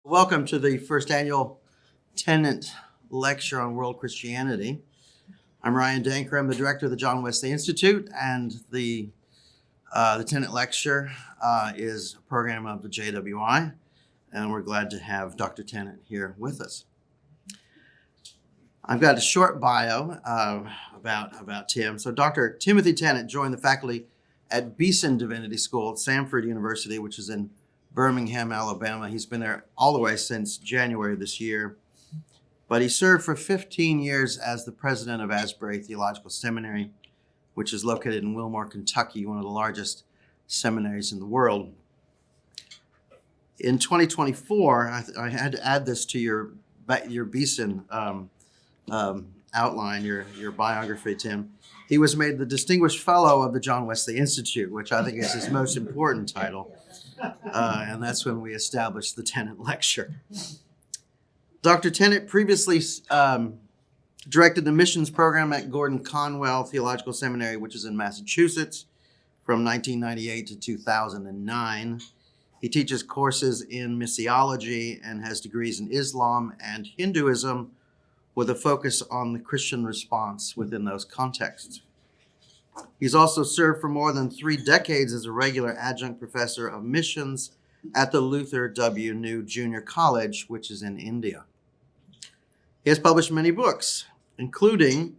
Welcome to the first annual Tennent Lecture on World Christianity. I'm Ryan Danker. I'm the director of the John Wesley Institute, and the Tennent Lecture is a program of the JWI, and we're glad to have Dr. Tennent here with us. I've got a short bio about Tim. So Dr. Timothy Tennent joined the faculty at Beeson Divinity School at Samford University, which is in Birmingham, Alabama. He's been there all the way since January of this year. But he served for 15 years as the president of Asbury Theological Seminary, which is located in Wilmore, Kentucky, one of the largest seminaries in the world. In 2024, I had to add this to your Beeson outline, your biography, Tim. He was made the Distinguished Fellow of the John Wesley Institute, which I think is his most important title. And that's when we established the Tennent Lecture. Dr. Tennent previously directed the missions program at Gordon-Conwell Theological Seminary, which is in Massachusetts, from 1998 to 2009. He teaches courses in missiology and has degrees in Islam and Hinduism, with a focus on the Christian response within those contexts. He's also served for more than 3 decades as a regular adjunct professor of missions at the Luther W. New Junior College, which is in India. He has published many books, including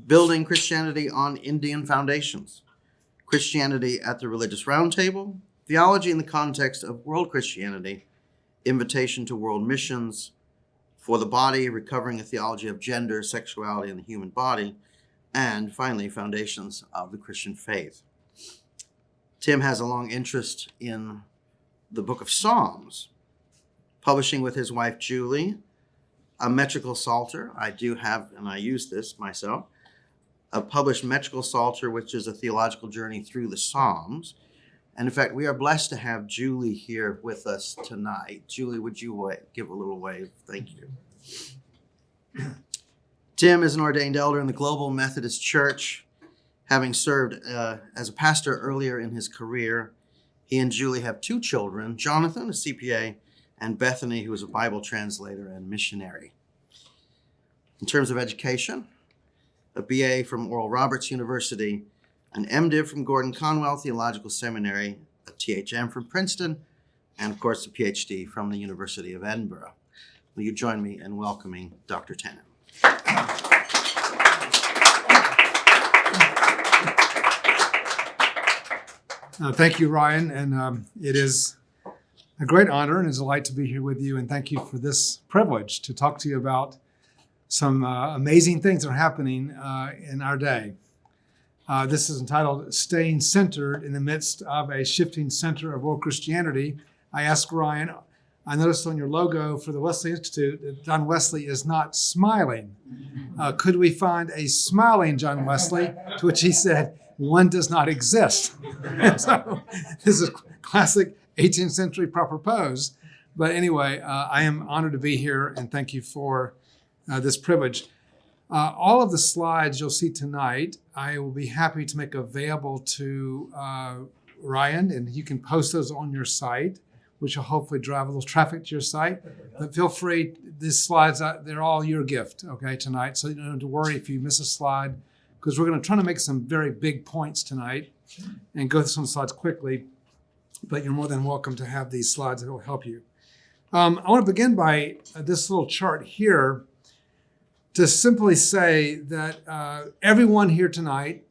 Building Christianity on Indian Foundations, Christianity at the Religious Roundtable, Theology in the Context of World Christianity, Invitation to World Missions, For the Body, Recovering a Theology of Gender, Sexuality, and the Human Body, and finally, Foundations of the Christian Faith. Tim has a long interest in the book of Psalms, publishing with his wife Julie a metrical psalter. I do have, and I use this myself, a published metrical psalter, which is a theological journey through the Psalms. And in fact, we are blessed to have Julie here with us tonight. Julie, would you give a little wave? Thank you. Tim is an ordained elder in the Global Methodist Church, having served as a pastor earlier in his career. He and Julie have 2 children, Jonathan, a CPA, and Bethany, who is a Bible translator and missionary. In terms of education, a BA from Oral Roberts University, an MDiv from Gordon-Conwell Theological Seminary, a THM from Princeton, and of course a PhD from the University of Edinburgh. Will you join me in welcoming Dr. Tennent? Thank you, Ryan, and it is a great honor and it's a delight to be here with you, and thank you for this privilege to talk to you about some amazing things that are happening in our day. This is entitled Staying Centered in the Midst of a Shifting Center of World Christianity. I asked Ryan, I noticed on your logo for the Wesley Institute that John Wesley is not smiling. Could we find a smiling John Wesley? To which he said, one does not exist. So this is classic 18th century proper pose. But anyway, I am honored to be here and thank you for this privilege. All of the slides you'll see tonight, I will be happy to make available to Ryan, and you can post those on your site, which will hopefully drive a little traffic to your site. But feel free, these slides, they're all your gift, okay, tonight. So you don't have to worry if you miss a slide, because we're going to try to make some very big points tonight and go through some slides quickly. But you're more than welcome to have these slides that will help you. I want to begin by this little chart here to simply say that everyone here tonight,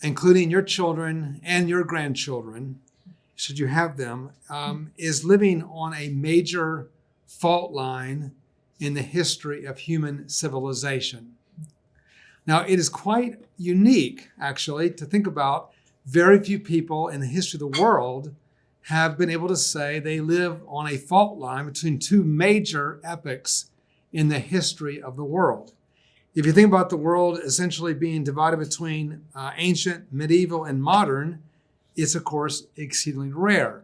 including your children and your grandchildren, should you have them, is living on a major fault line in the history of human civilization. Now, it is quite unique, actually, to think about. Very few people in the history of the world have been able to say they live on a fault line between 2 major epochs in the history of the world. If you think about the world essentially being divided between ancient, medieval, and modern, it's, of course, exceedingly rare.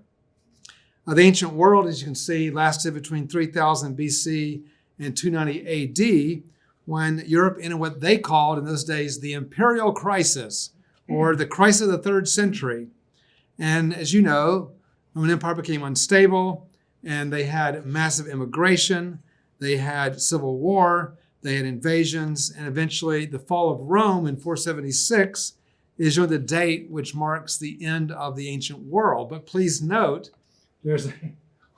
The ancient world, as you can see, lasted between 3000 BC and 290 AD, when Europe entered what they called in those days the imperial crisis, or the crisis of the 3rd century. And as you know, the Roman Empire became unstable. and they had massive immigration, they had civil war, they had invasions, and eventually the fall of Rome in 476 is the date which marks the end of the ancient world. But please note, there's a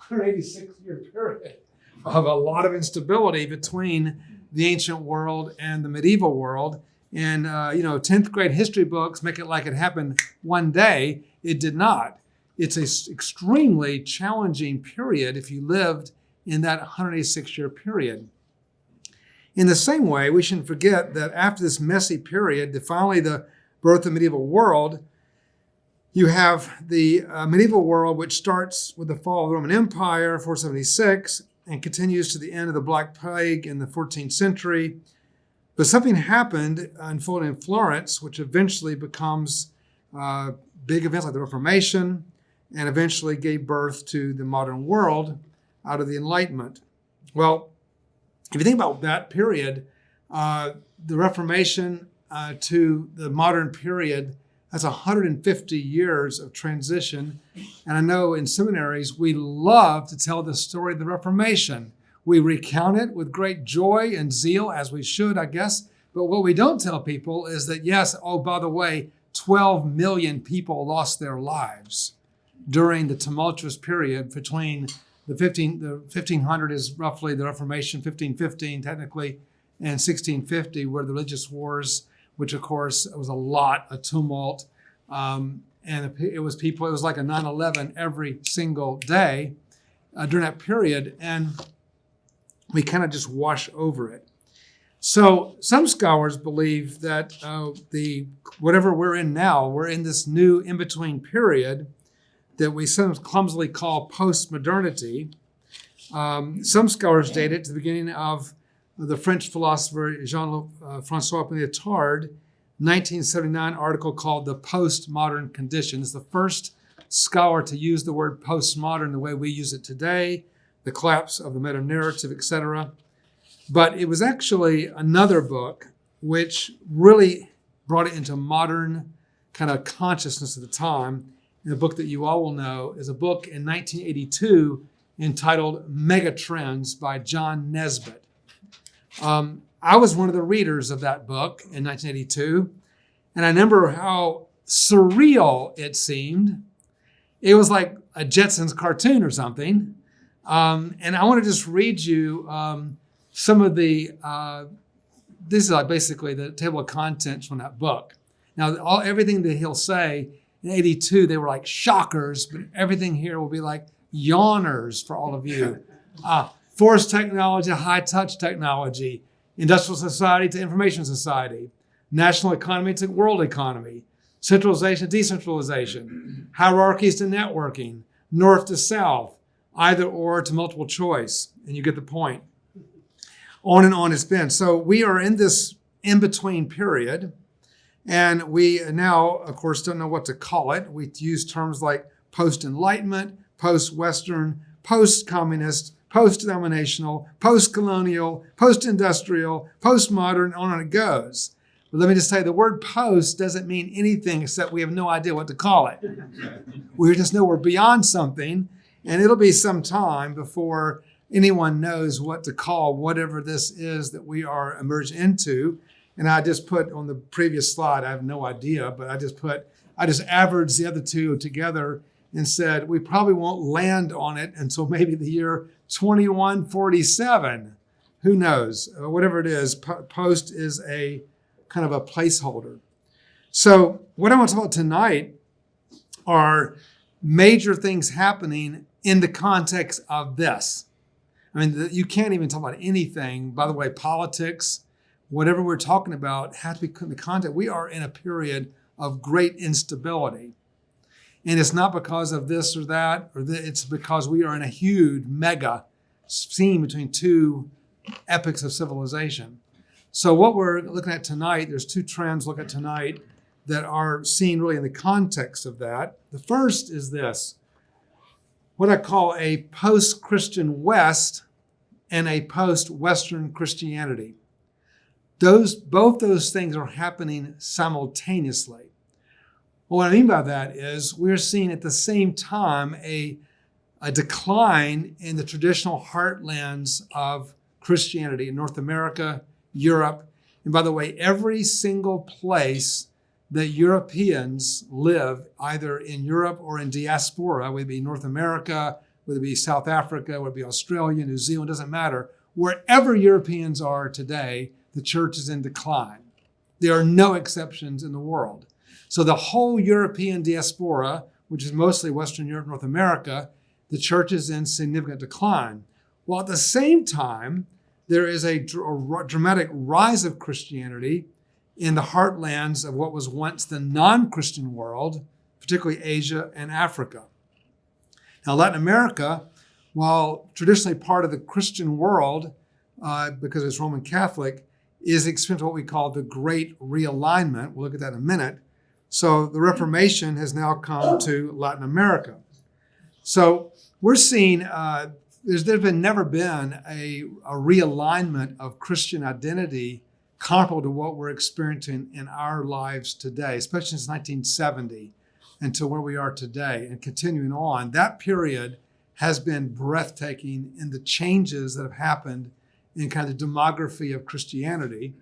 186-year period of a lot of instability between the ancient world and the medieval world. And, 10th grade history books make it like it happened one day. It did not. It's an extremely challenging period if you lived in that 186-year period. In the same way, we shouldn't forget that after this messy period, finally the birth of the medieval world, you have the medieval world, which starts with the fall of the Roman Empire, 476, and continues to the end of the Black Plague in the 14th century. But something happened unfolding in Florence, which eventually becomes big events like the Reformation, and eventually gave birth to the modern world out of the Enlightenment. Well, if you think about that period, the Reformation to the modern period, that's 150 years of transition. And I know in seminaries, we love to tell the story of the Reformation. We recount it with great joy and zeal, as we should, I guess. But what we don't tell people is that, yes, by the way, 12 million people lost their lives during the tumultuous period between the 1500 is roughly the Reformation, 1515 technically, and 1650 were the religious wars, which of course was a lot of tumult. And it was like a 9/11 every single day during that period. And we kind of just wash over it. So some scholars believe that whatever we're in now, we're in this new in-between period that we sometimes clumsily call post-modernity. Some scholars date it to the beginning of the French philosopher Jean-François Lyotard, 1979 article called The Postmodern Condition. It's the first scholar to use the word postmodern the way we use it today, the collapse of the meta-narrative, etc. But it was actually another book which really brought it into modern kind of consciousness at the time. And the book that you all will know is a book in 1982 entitled Megatrends by John Nesbitt. I was one of the readers of that book in 1982, and I remember how surreal it seemed. It was like a Jetsons cartoon or something. And I want to just read you some of this is like basically the table of contents from that book. Now, everything that he'll say in 82, they were like shockers, but everything here will be like yawners for all of you. Force technology, high-touch technology, industrial society to information society, national economy to world economy, centralization, decentralization, hierarchies to networking, north to south, either or to multiple choice, and you get the point. On and on it's been. So we are in this in-between period, and we now, of course, don't know what to call it. We use terms like post-enlightenment, post-Western, post-communist, post-denominational, post-colonial, post-industrial, postmodern, on and it goes. But let me just say, the word post doesn't mean anything except we have no idea what to call it. We just know we're beyond something, and it'll be some time before anyone knows what to call whatever this is that we are emerging into. And I just put on the previous slide, I have no idea, but I just averaged the other two together and said, we probably won't land on it until maybe the year 2147. Who knows? Whatever it is, post is a kind of a placeholder. So what I want to talk about tonight are major things happening in the context of this. I mean, you can't even talk about anything. By the way, politics, whatever we're talking about has to be in the context. We are in a period of great instability. And it's not because of this or that, it's because we are in a huge mega scene between two epochs of civilization. So what we're looking at tonight, there's two trends look at tonight that are seen really in the context of that. The first is this, what I call a post-Christian West and a post-Western Christianity. Both those things are happening simultaneously. Well, what I mean by that is we're seeing at the same time a a decline in the traditional heartlands of Christianity in North America, Europe. And by the way, every single place that Europeans live, either in Europe or in diaspora, whether it be North America, whether it be South Africa, whether it be Australia, New Zealand, doesn't matter. Wherever Europeans are today, the church is in decline. There are no exceptions in the world. So the whole European diaspora, which is mostly Western Europe, North America, the church is in significant decline. While at the same time, there is a dramatic rise of Christianity in the heartlands of what was once the non-Christian world, particularly Asia and Africa. Now, Latin America, while traditionally part of the Christian world, because it's Roman Catholic, is experiencing what we call the Great Realignment. We'll look at that in a minute. So the Reformation has now come to Latin America. So we're seeing there's never been a realignment of Christian identity comparable to what we're experiencing in our lives today, especially since 1970 until where we are today and continuing on. That period has been breathtaking in the changes that have happened in kind of the demography of Christianity.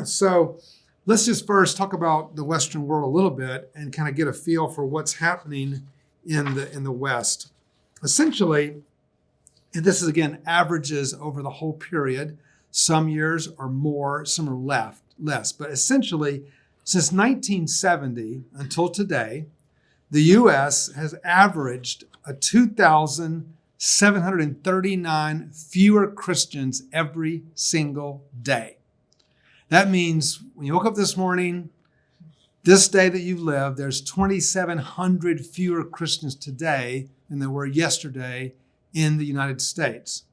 So let's just first talk about the Western world a little bit and kind of get a feel for what's happening in the West. Essentially, and this is again averages over the whole period. Some years are more, some are less. But essentially, since 1970 until today, the U.S. has averaged 2,739 fewer Christians every single day. That means when you woke up this morning, this day that you live, there's 2,700 fewer Christians today than there were yesterday in the United States.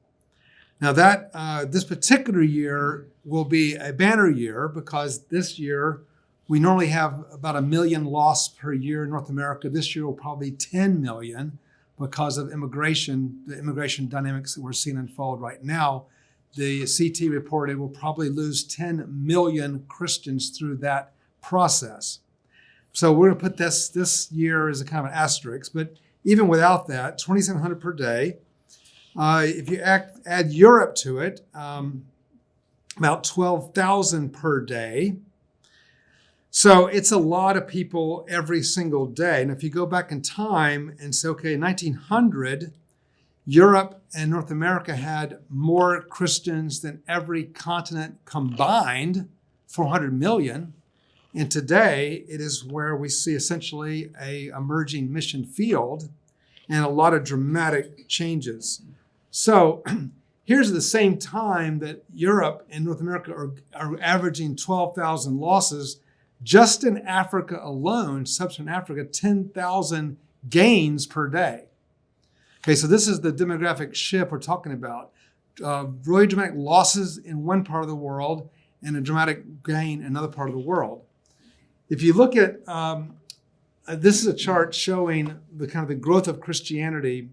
Now that this particular year will be a banner year because this year we normally have about 1 million lost per year in North America. This year will probably 10 million because of the immigration dynamics that we're seeing unfold right now. The CT reported we'll probably lose 10 million Christians through that process. So we're going to put this year as a kind of an asterisk, but even without that, 2,700 per day. If you add Europe to it, about 12,000 per day. So it's a lot of people every single day. And if you go back in time and say, okay, in 1900, Europe and North America had more Christians than every continent combined, 400 million. And today, it is where we see essentially an emerging mission field and a lot of dramatic changes. So here's the same time that Europe and North America are averaging 12,000 losses. Just in Africa alone, sub-Saharan Africa, 10,000 gains per day. Okay, so this is the demographic shift we're talking about. Really dramatic losses in one part of the world and a dramatic gain in another part of the world. If you look at, this is a chart showing the kind of the growth of Christianity,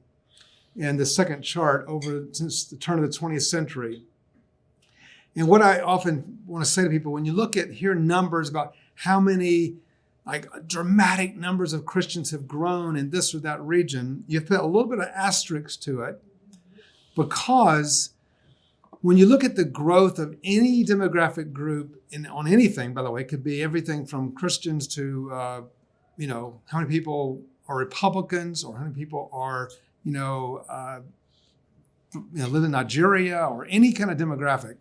and the second chart since the turn of the 20th century. And what I often want to say to people, when you hear numbers about how many dramatic numbers of Christians have grown in this or that region, you put a little bit of asterisk to it, because when you look at the growth of any demographic group on anything, by the way, it could be everything from Christians to, how many people are Republicans or how many people are, live in Nigeria or any kind of demographic,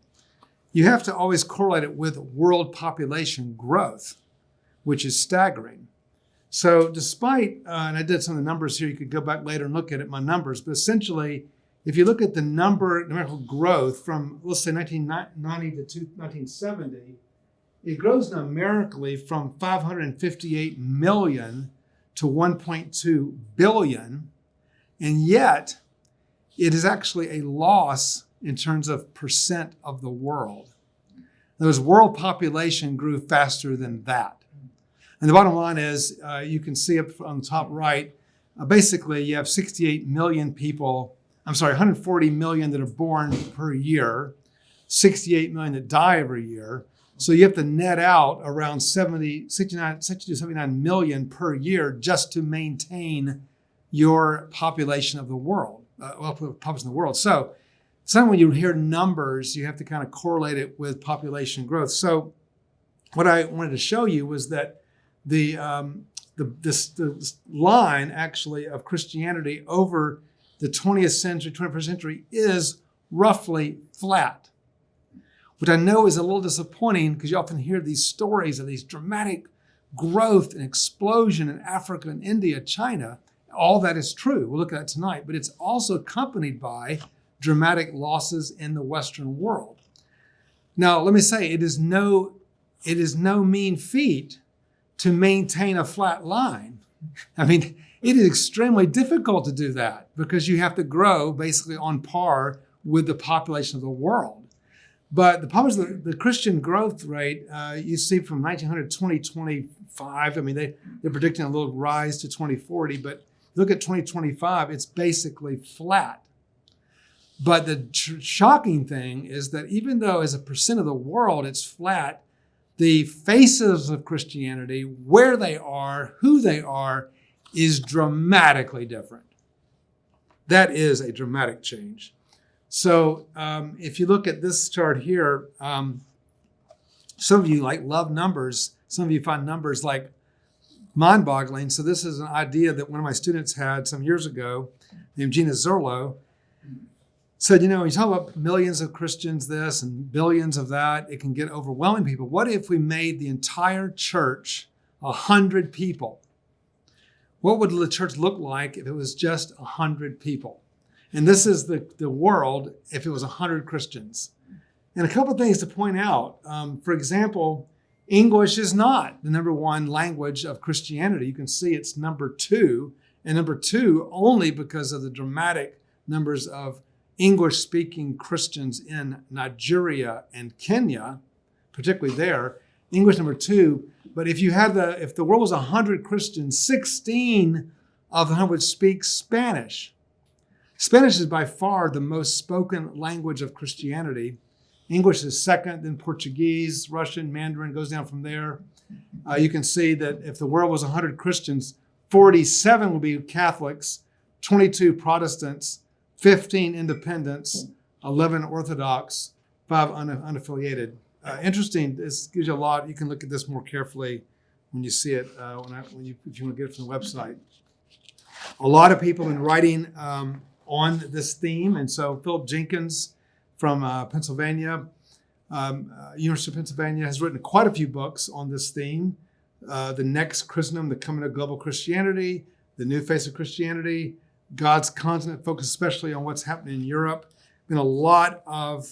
you have to always correlate it with world population growth, which is staggering. So despite, and I did some of the numbers here, you could go back later and look at my numbers, but essentially, if you look at the numerical growth from, let's say, 1990 to 1970, it grows numerically from 558 million to 1.2 billion, and yet it is actually a loss in terms of percent of the world. In other words, world population grew faster than that. And the bottom line is, you can see up on the top right, basically you have 68 million people, 140 million that are born per year, 68 million that die every year. So you have to net out around 60 to 79 million per year just to maintain your population of the world, population of the world. So sometimes when you hear numbers, you have to kind of correlate it with population growth. So what I wanted to show you was that this line actually of Christianity over the 20th century, 21st century is roughly flat, which I know is a little disappointing because you often hear these stories of these dramatic growth and explosion in Africa and India, China. All that is true. We'll look at that tonight, but it's also accompanied by dramatic losses in the Western world. Now, let me say, it is no mean feat to maintain a flat line. I mean, it is extremely difficult to do that because you have to grow basically on par with the population of the world. But the Christian growth rate, you see from 1900 to 2025, I mean, they're predicting a little rise to 2040, but look at 2025, it's basically flat. But the shocking thing is that even though as a percent of the world it's flat, the faces of Christianity, where they are, who they are, is dramatically different. That is a dramatic change. So if you look at this chart here, some of you love numbers. Some of you find numbers mind-boggling. So this is an idea that one of my students had some years ago, named Gina Zerlo. Said, when you talk about millions of Christians this and billions of that, it can get overwhelming people. What if we made the entire church 100 people? What would the church look like if it was just 100 people? And this is the world if it was 100 Christians. And a couple of things to point out. For example, English is not the number one language of Christianity. You can see it's number 2, and number 2 only because of the dramatic numbers of English-speaking Christians in Nigeria and Kenya, particularly there. English number 2. But if the world was 100 Christians, 16 of them would speak Spanish. Spanish is by far the most spoken language of Christianity. English is second, then Portuguese, Russian, Mandarin goes down from there. You can see that if the world was 100 Christians, 47 would be Catholics, 22 Protestants, 15 independents, 11 Orthodox, 5 unaffiliated. Interesting. This gives you a lot. You can look at this more carefully when you see it, if you want to get it from the website. A lot of people have been writing on this theme. And so Philip Jenkins from Pennsylvania, University of Pennsylvania, has written quite a few books on this theme. The Next Christendom, The Coming of Global Christianity, The New Face of Christianity, God's Continent, focused especially on what's happening in Europe. Been a lot of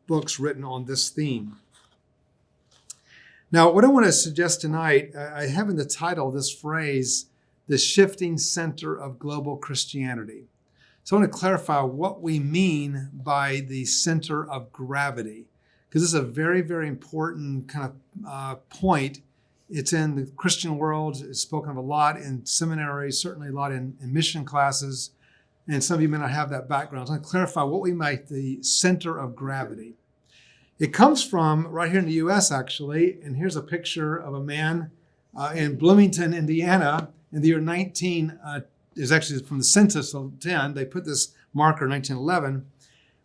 books written on this theme. Now, what I want to suggest tonight, I have in the title this phrase, the shifting center of global Christianity. So I want to clarify what we mean by the center of gravity, because this is a very, very important kind of point. It's in the Christian world. It's spoken of a lot in seminaries, certainly a lot in mission classes, and some of you may not have that background. So I want to clarify what we mean the center of gravity. It comes from right here in the U.S., actually, and here's a picture of a man in Bloomington, Indiana, in the year is actually from the census of 10. They put this marker in 1911.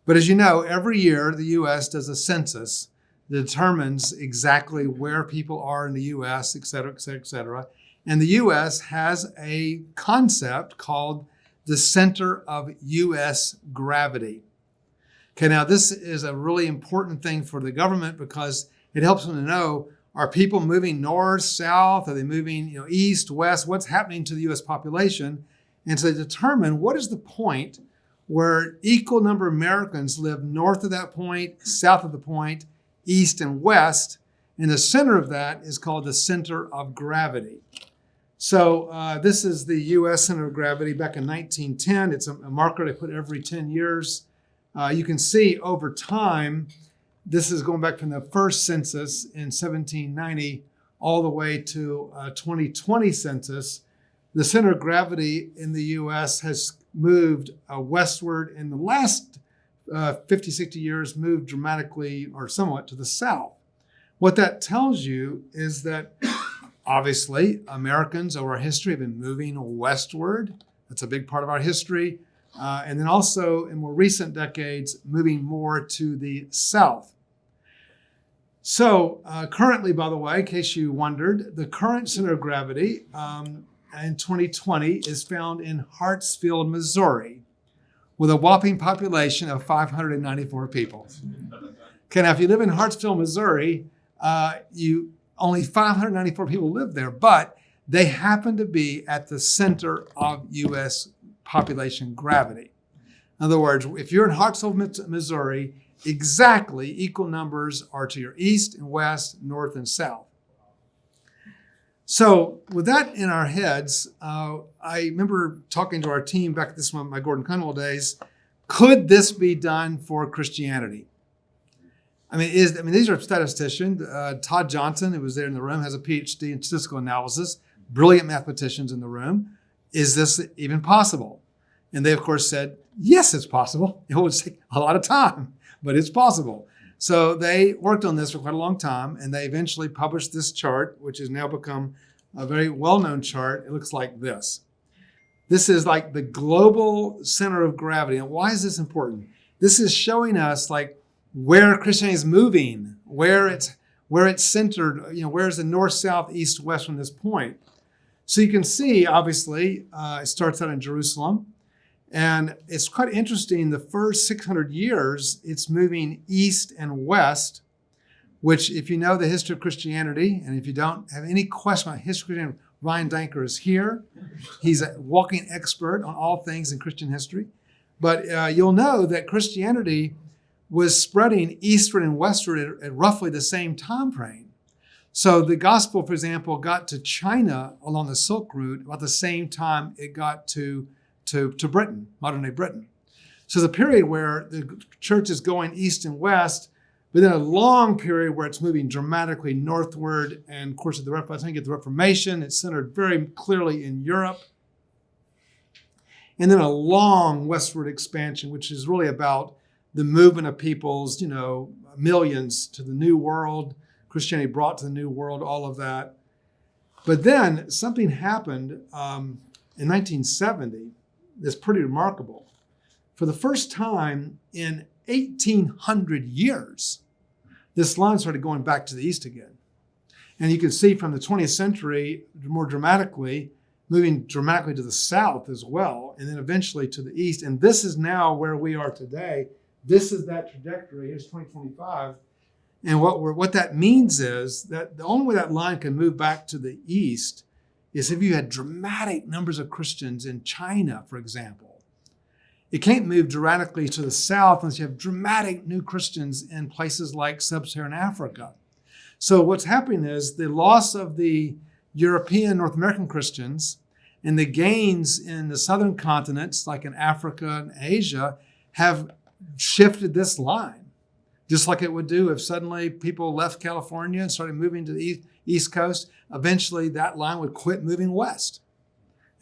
But as you know, every year the U.S. does a census that determines exactly where people are in the U.S., et cetera, et cetera, et cetera. And the U.S. has a concept called the center of U.S. gravity. Okay, now this is a really important thing for the government because it helps them to know, are people moving north, south? Are they moving east, west? What's happening to the U.S. population? And so they determine what is the point where equal number of Americans live north of that point, south of the point, east and west. And the center of that is called the center of gravity. So this is the U.S. center of gravity back in 1910. It's a marker they put every 10 years. You can see over time, this is going back from the first census in 1790 all the way to 2020 census. The center of gravity in the U.S. has moved westward in the last 50, 60 years, moved dramatically or somewhat to the south. What that tells you is that obviously Americans over history have been moving westward, That's a big part of our history. And then also in more recent decades, moving more to the south. So currently, by the way, in case you wondered, the current center of gravity in 2020 is found in Hartsfield, Missouri, with a whopping population of 594 people. Okay, now if you live in Hartsfield, Missouri, only 594 people live there, but they happen to be at the center of U.S. population gravity. In other words, if you're in Hartsfield, Missouri, exactly equal numbers are to your east and west, north and south. So with that in our heads, I remember talking to our team back at this one, my Gordon-Conwell days. Could this be done for Christianity? These are statisticians. Todd Johnson, who was there in the room, has a PhD in statistical analysis. Brilliant mathematicians in the room. Is this even possible? And they, of course, said, yes, it's possible. It would take a lot of time, but it's possible. So they worked on this for quite a long time, and they eventually published this chart, which has now become a very well-known chart. It looks like this. This is like the global center of gravity. And why is this important? This is showing us like where Christianity is moving, where it's centered, where's the north, south, east, west from this point. So you can see, obviously, it starts out in Jerusalem. And it's quite interesting, the first 600 years, it's moving east and west, which if you know the history of Christianity, and if you don't have any question about history of Christianity, Ryan Danker is here. He's a walking expert on all things in Christian history. But you'll know that Christianity was spreading eastward and westward at roughly the same time frame. So the gospel, for example, got to China along the Silk Route about the same time it got to Britain, modern-day Britain. So the period where the church is going east and west, but then a long period where it's moving dramatically northward. And of course, by the time you get the Reformation, it's centered very clearly in Europe. And then a long westward expansion, which is really about the movement of peoples, millions to the New World, Christianity brought to the New World, all of that. But then something happened in 1970 that's pretty remarkable. For the first time in 1,800 years, this line started going back to the east again. And you can see from the 20th century, more dramatically, moving dramatically to the south as well, and then eventually to the east. And this is now where we are today. This is that trajectory. Here's 2025. And what that means is that the only way that line can move back to the east is if you had dramatic numbers of Christians in China, for example. It can't move dramatically to the south unless you have dramatic new Christians in places like sub-Saharan Africa. So what's happening is the loss of the European, North American Christians and the gains in the southern continents, like in Africa and Asia, have shifted this line, just like it would do if suddenly people left California and started moving to the East Coast. Eventually, that line would quit moving west.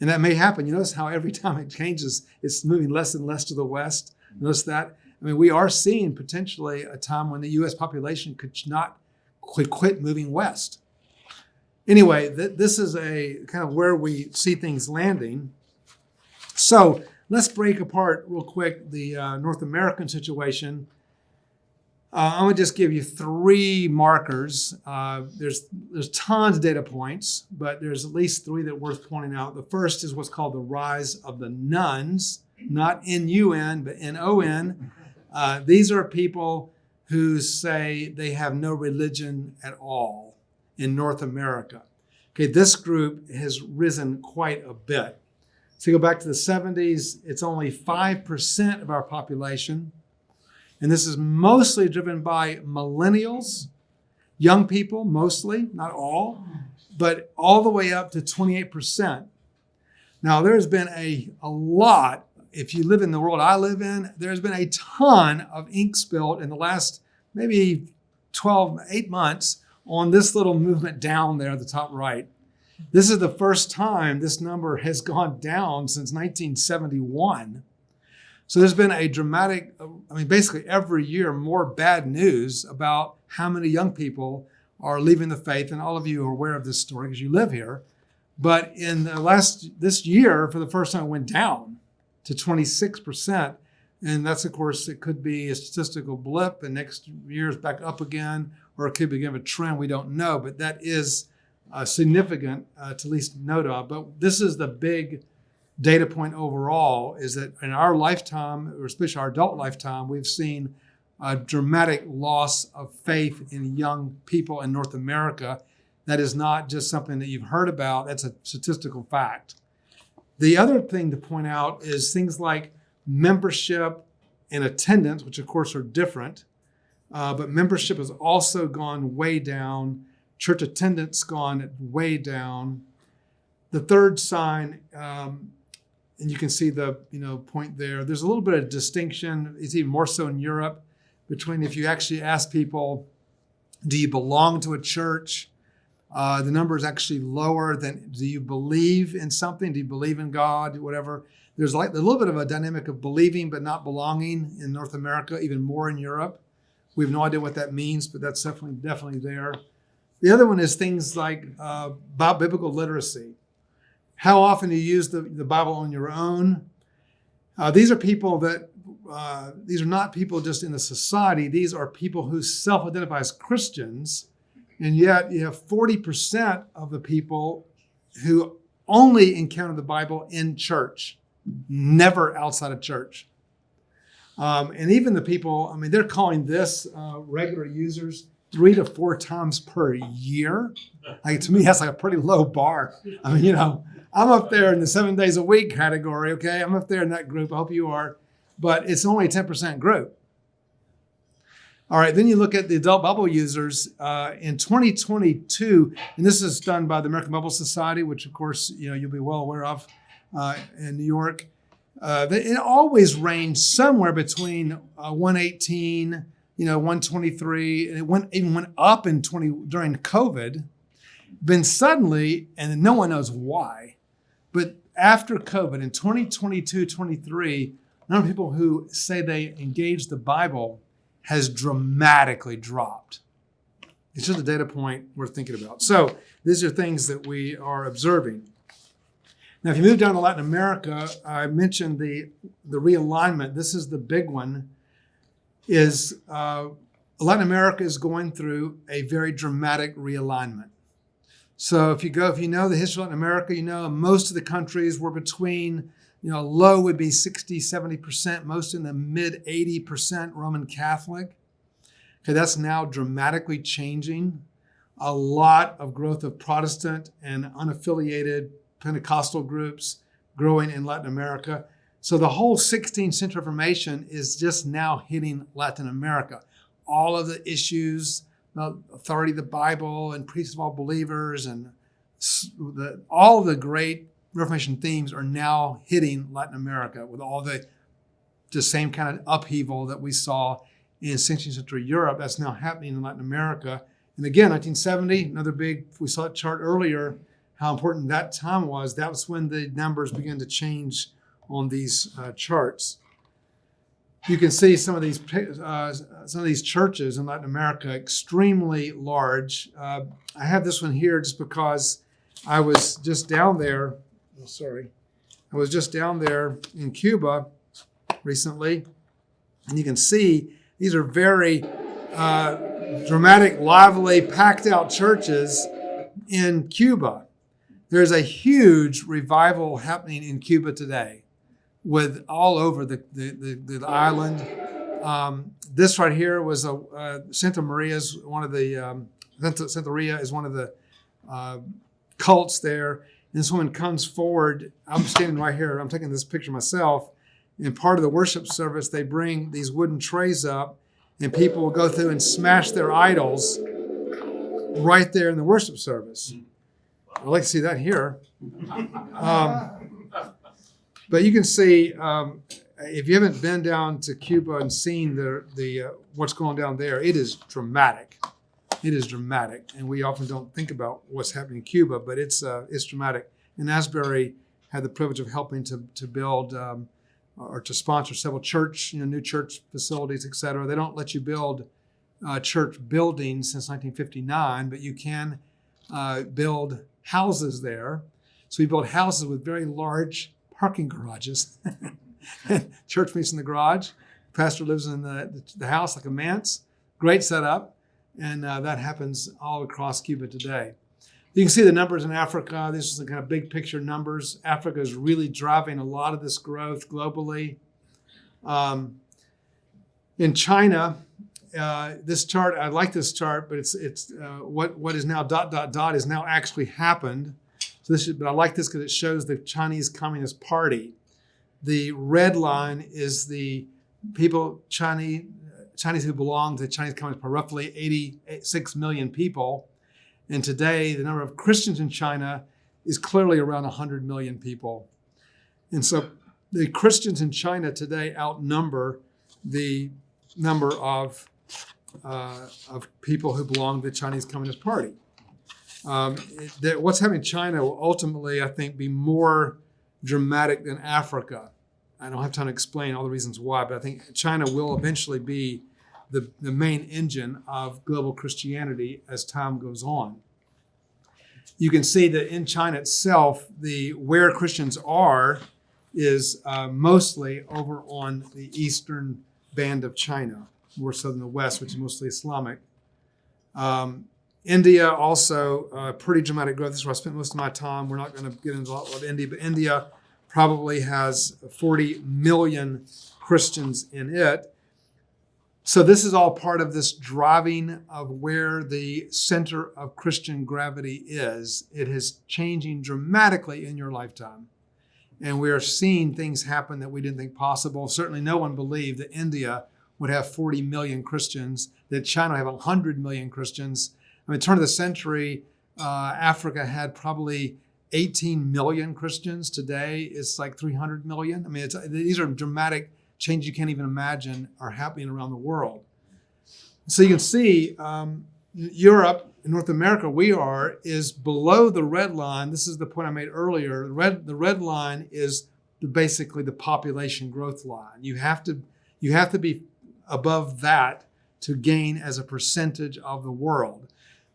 And that may happen. You notice how every time it changes, it's moving less and less to the west. Notice that? We are seeing potentially a time when the U.S. population could quit moving west. Anyway, this is a kind of where we see things landing. So let's break apart real quick the North American situation. I'm going to just give you three markers. There's tons of data points, but there's at least three that are worth pointing out. The first is what's called the rise of the nuns, not N-U-N, but N-O-N. These are people who say they have no religion at all in North America. Okay, this group has risen quite a bit. So you go back to the 70s, it's only 5% of our population. And this is mostly driven by millennials, young people, mostly, not all, but all the way up to 28%. Now, there's been a lot, if you live in the world I live in, there's been a ton of ink spilled in the last maybe 8 months on this little movement down there at the top right. This is the first time this number has gone down since 1971. So there's been a dramatic, basically every year, more bad news about how many young people are leaving the faith. And all of you are aware of this story because you live here. But in this year, for the first time, it went down to 26%. And that's, of course, it could be a statistical blip and next year is back up again, or it could begin a trend. We don't know, but that is significant to at least note of. But this is the big data point overall, is that in our lifetime, or especially our adult lifetime, we've seen a dramatic loss of faith in young people in North America. That is not just something that you've heard about. That's a statistical fact. The other thing to point out is things like membership and attendance, which of course are different, but membership has also gone way down. Church attendance gone way down. The third sign, and you can see the point there. There's a little bit of distinction. It's even more so in Europe between if you actually ask people, do you belong to a church? The number is actually lower than do you believe in something? Do you believe in God? Whatever. There's like a little bit of a dynamic of believing but not belonging in North America, even more in Europe. We have no idea what that means, but that's definitely there. The other one is things like about biblical literacy. How often do you use the Bible on your own? These are people that, these are not people just in the society. These are people who self-identify as Christians. And yet you have 40% of the people who only encounter the Bible in church, never outside of church. And even the people, they're calling this regular users 3 to 4 times per year. To me, that's like a pretty low bar. I'm up there in the 7 days a week category, okay? I'm up there in that group. I hope you are. But it's only a 10% group. All right, then you look at the adult Bible users in 2022, and this is done by the American Bible Society, which of course you'll be well aware of in New York. It always ranged somewhere between 118, 123, and it even went up in during COVID. Then suddenly, and no one knows why, but after COVID in 2022-23, the number of people who say they engage the Bible has dramatically dropped. It's just a data point worth thinking about. So these are things that we are observing. Now, if you move down to Latin America, I mentioned the realignment. This is the big one, is Latin America is going through a very dramatic realignment. So if you know the history of Latin America, most of the countries were between low would be 60, 70%, most in the mid 80% Roman Catholic. Okay, that's now dramatically changing. A lot of growth of Protestant and unaffiliated Pentecostal groups growing in Latin America. So the whole 16th century Reformation is just now hitting Latin America. All of the issues, the authority of the Bible and priests of all believers and all the great Reformation themes are now hitting Latin America with all the same kind of upheaval that we saw in 16th century Europe. That's now happening in Latin America. And again, 1970, another big, we saw a chart earlier, how important that time was. That was when the numbers began to change on these charts. You can see some of these churches in Latin America, extremely large. I have this one here just because I was just down there. I was just down there in Cuba recently, and you can see these are very dramatic, lively, packed out churches in Cuba. There's a huge revival happening in Cuba today, with all over the island. This right here was Santa Maria is one of the Santa Maria is one of the cults there. This woman comes forward. I'm standing right here. I'm taking this picture myself. In part of the worship service, they bring these wooden trays up, and people will go through and smash their idols right there in the worship service. I'd like to see that here. But you can see, if you haven't been down to Cuba and seen the what's going down there, it is dramatic. It is dramatic, and we often don't think about what's happening in Cuba, but it's dramatic. And Asbury had the privilege of helping to build or to sponsor several church, new church facilities, et cetera. They don't let you build church buildings since 1959, but you can build houses there. So we built houses with very large parking garages. Church meets in the garage. Pastor lives in the house like a manse. Great setup. And that happens all across Cuba today. You can see the numbers in Africa. This is the kind of big picture numbers. Africa is really driving a lot of this growth globally. In China, this chart, I like this chart, but it's what is now ... has now actually happened. So but I like this because it shows the Chinese Communist Party. The red line is the people, Chinese who belong to the Chinese Communist Party, roughly 86 million people. And today, the number of Christians in China is clearly around 100 million people. And so the Christians in China today outnumber the number of people who belong to the Chinese Communist Party. What's happening in China will ultimately, I think, be more dramatic than Africa. I don't have time to explain all the reasons why, but I think China will eventually be the main engine of global Christianity as time goes on. You can see that in China itself, where Christians are is mostly over on the eastern band of China, more so than the west, which is mostly Islamic. India also pretty dramatic growth. This is where I spent most of my time. We're not going to get into a lot of India, but India probably has 40 million Christians in it. So this is all part of this driving of where the center of Christian gravity is. It is changing dramatically in your lifetime. And we are seeing things happen that we didn't think possible. Certainly no one believed that India would have 40 million Christians, that China would have 100 million Christians. I mean, turn of the century, Africa had probably 18 million Christians. Today, it's like 300 million. I mean, these are dramatic changes you can't even imagine are happening around the world. So you can see Europe, in North America, is below the red line. This is the point I made earlier. The red line is basically the population growth line. You have to be above that to gain as a percentage of the world.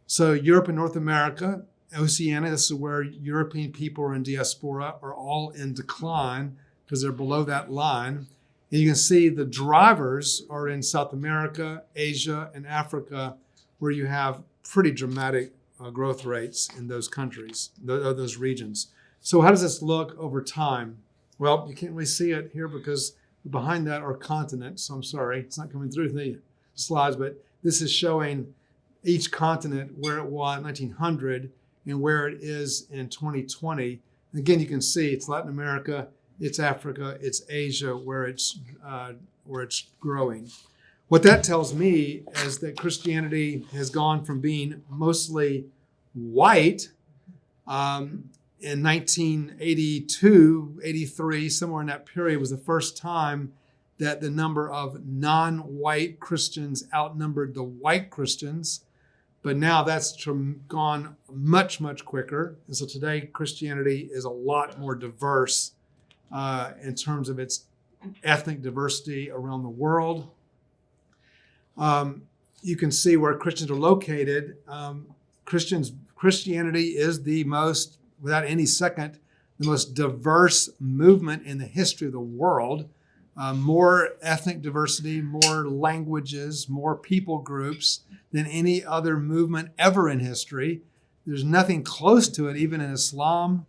So Europe and North America, Oceania, this is where European people are in diaspora, are all in decline because they're below that line. And you can see the drivers are in South America, Asia, and Africa, where you have pretty dramatic growth rates in those countries, those regions. So how does this look over time? Well, you can't really see it here because behind that are continents. So I'm sorry, it's not coming through the slides, but this is showing each continent where it was in 1900 and where it is in 2020. And again, you can see it's Latin America, it's Africa, it's Asia, where it's growing. What that tells me is that Christianity has gone from being mostly white in 1982, 83, somewhere in that period was the first time that the number of non-white Christians outnumbered the white Christians. But now that's gone much, much quicker. And so today Christianity is a lot more diverse in terms of its ethnic diversity around the world. You can see where Christians are located. Christianity is the most, without any second, the most diverse movement in the history of the world. More ethnic diversity, more languages, more people groups than any other movement ever in history. There's nothing close to it, even in Islam.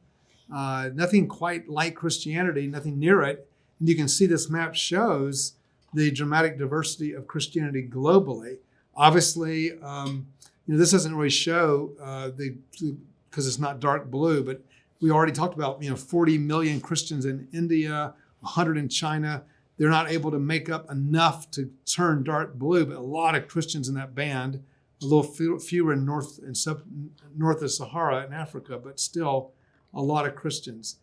Nothing quite like Christianity, nothing near it. And you can see this map shows the dramatic diversity of Christianity globally. Obviously, this doesn't really show because it's not dark blue, but we already talked about 40 million Christians in India, 100 in China. They're not able to make up enough to turn dark blue, but a lot of Christians in that band, a little fewer in north of Sahara in Africa, but still a lot of Christians.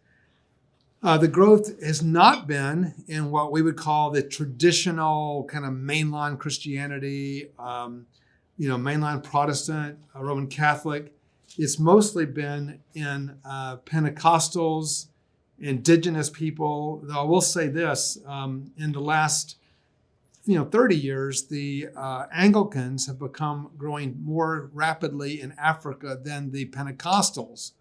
The growth has not been in what we would call the traditional kind of mainline Christianity, mainline Protestant, Roman Catholic. It's mostly been in Pentecostals, indigenous people. Though I will say this, in the last 30 years, the Anglicans have become growing more rapidly in Africa than the Pentecostals.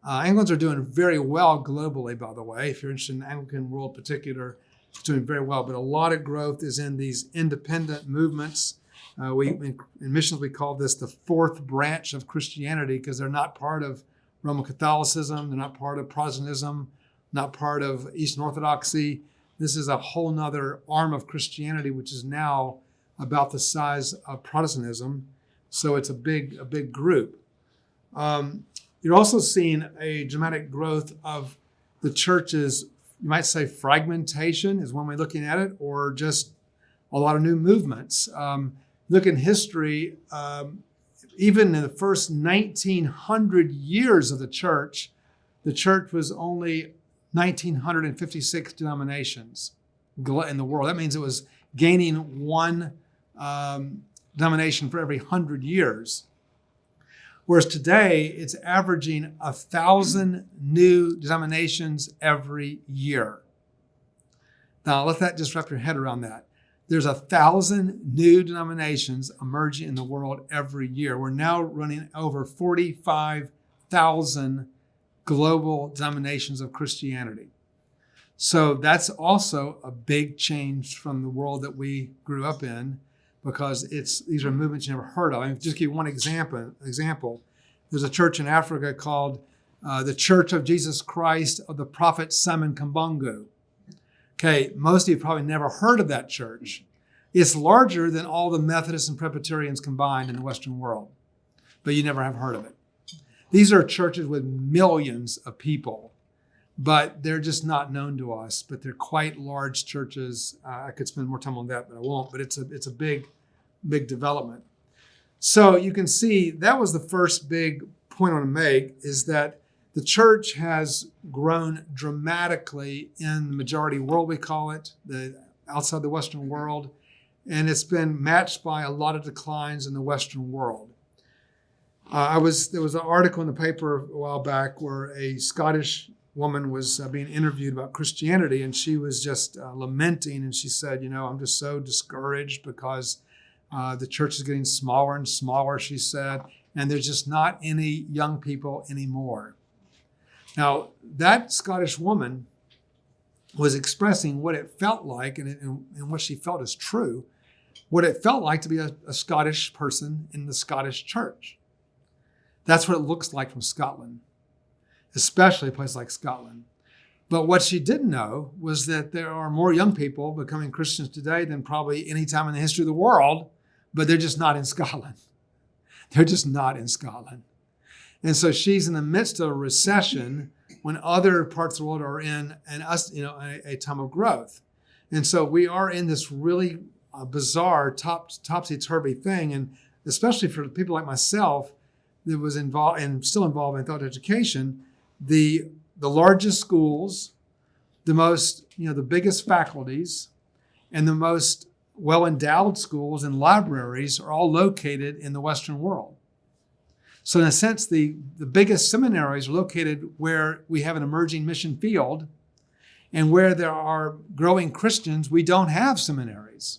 Anglicans are doing very well globally, by the way. If you're interested in the Anglican world in particular, it's doing very well. But a lot of growth is in these independent movements. In missions, we call this the fourth branch of Christianity because they're not part of Roman Catholicism. They're not part of Protestantism, not part of Eastern Orthodoxy. This is a whole nother arm of Christianity, which is now about the size of Protestantism. So it's a big group. You're also seeing a dramatic growth of the church's, you might say, fragmentation is one way of looking at it, or just a lot of new movements. Look in history, even in the first 1900 years of the church was only 1,956 denominations in the world. That means it was gaining one denomination for every 100 years. Whereas today, it's averaging 1,000 new denominations every year. Now, let that just wrap your head around that. There's 1,000 new denominations emerging in the world every year. We're now running over 45,000 global denominations of Christianity. So that's also a big change from the world that we grew up in, because these are movements you never heard of. I mean, just give you one example. There's a church in Africa called the Church of Jesus Christ of the Prophet Simon Kambongo. Okay, most of you probably never heard of that church. It's larger than all the Methodists and Presbyterians combined in the Western world, but you never have heard of it. These are churches with millions of people, but they're just not known to us, but they're quite large churches. I could spend more time on that, but I won't, but it's a big development. So you can see that was the first big point I want to make, is that the church has grown dramatically in the majority world, we call it, outside the Western world, and it's been matched by a lot of declines in the Western world. There was an article in the paper a while back where a Scottish woman was being interviewed about Christianity, and she was just lamenting, and she said, I'm just so discouraged because the church is getting smaller and smaller, she said, and there's just not any young people anymore. Now, that Scottish woman was expressing what it felt like, and what she felt is true, what it felt like to be a Scottish person in the Scottish church. That's what it looks like from Scotland, especially a place like Scotland. But what she didn't know was that there are more young people becoming Christians today than probably any time in the history of the world, but they're just not in Scotland. They're just not in Scotland. And so she's in the midst of a recession when other parts of the world are in a time of growth. And so we are in this really bizarre, topsy-turvy thing. And especially for people like myself that was involved and still involved in adult education, the largest schools, the biggest faculties, and the most well-endowed schools and libraries are all located in the Western world. So in a sense, the biggest seminaries are located where we have an emerging mission field, and where there are growing Christians, we don't have seminaries.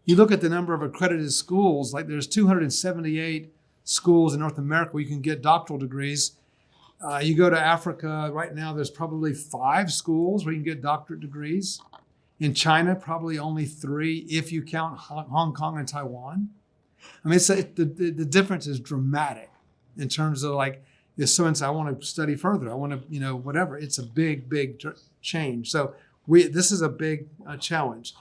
You look at the number of accredited schools, like there's 278 schools in North America where you can get doctoral degrees. You go to Africa right now, there's probably 5 schools where you can get doctorate degrees. In China, probably only 3 if you count Hong Kong and Taiwan. I mean, the difference is dramatic in terms of like, if someone says, I want to study further, I want to, whatever. It's a big change. So this is a big challenge.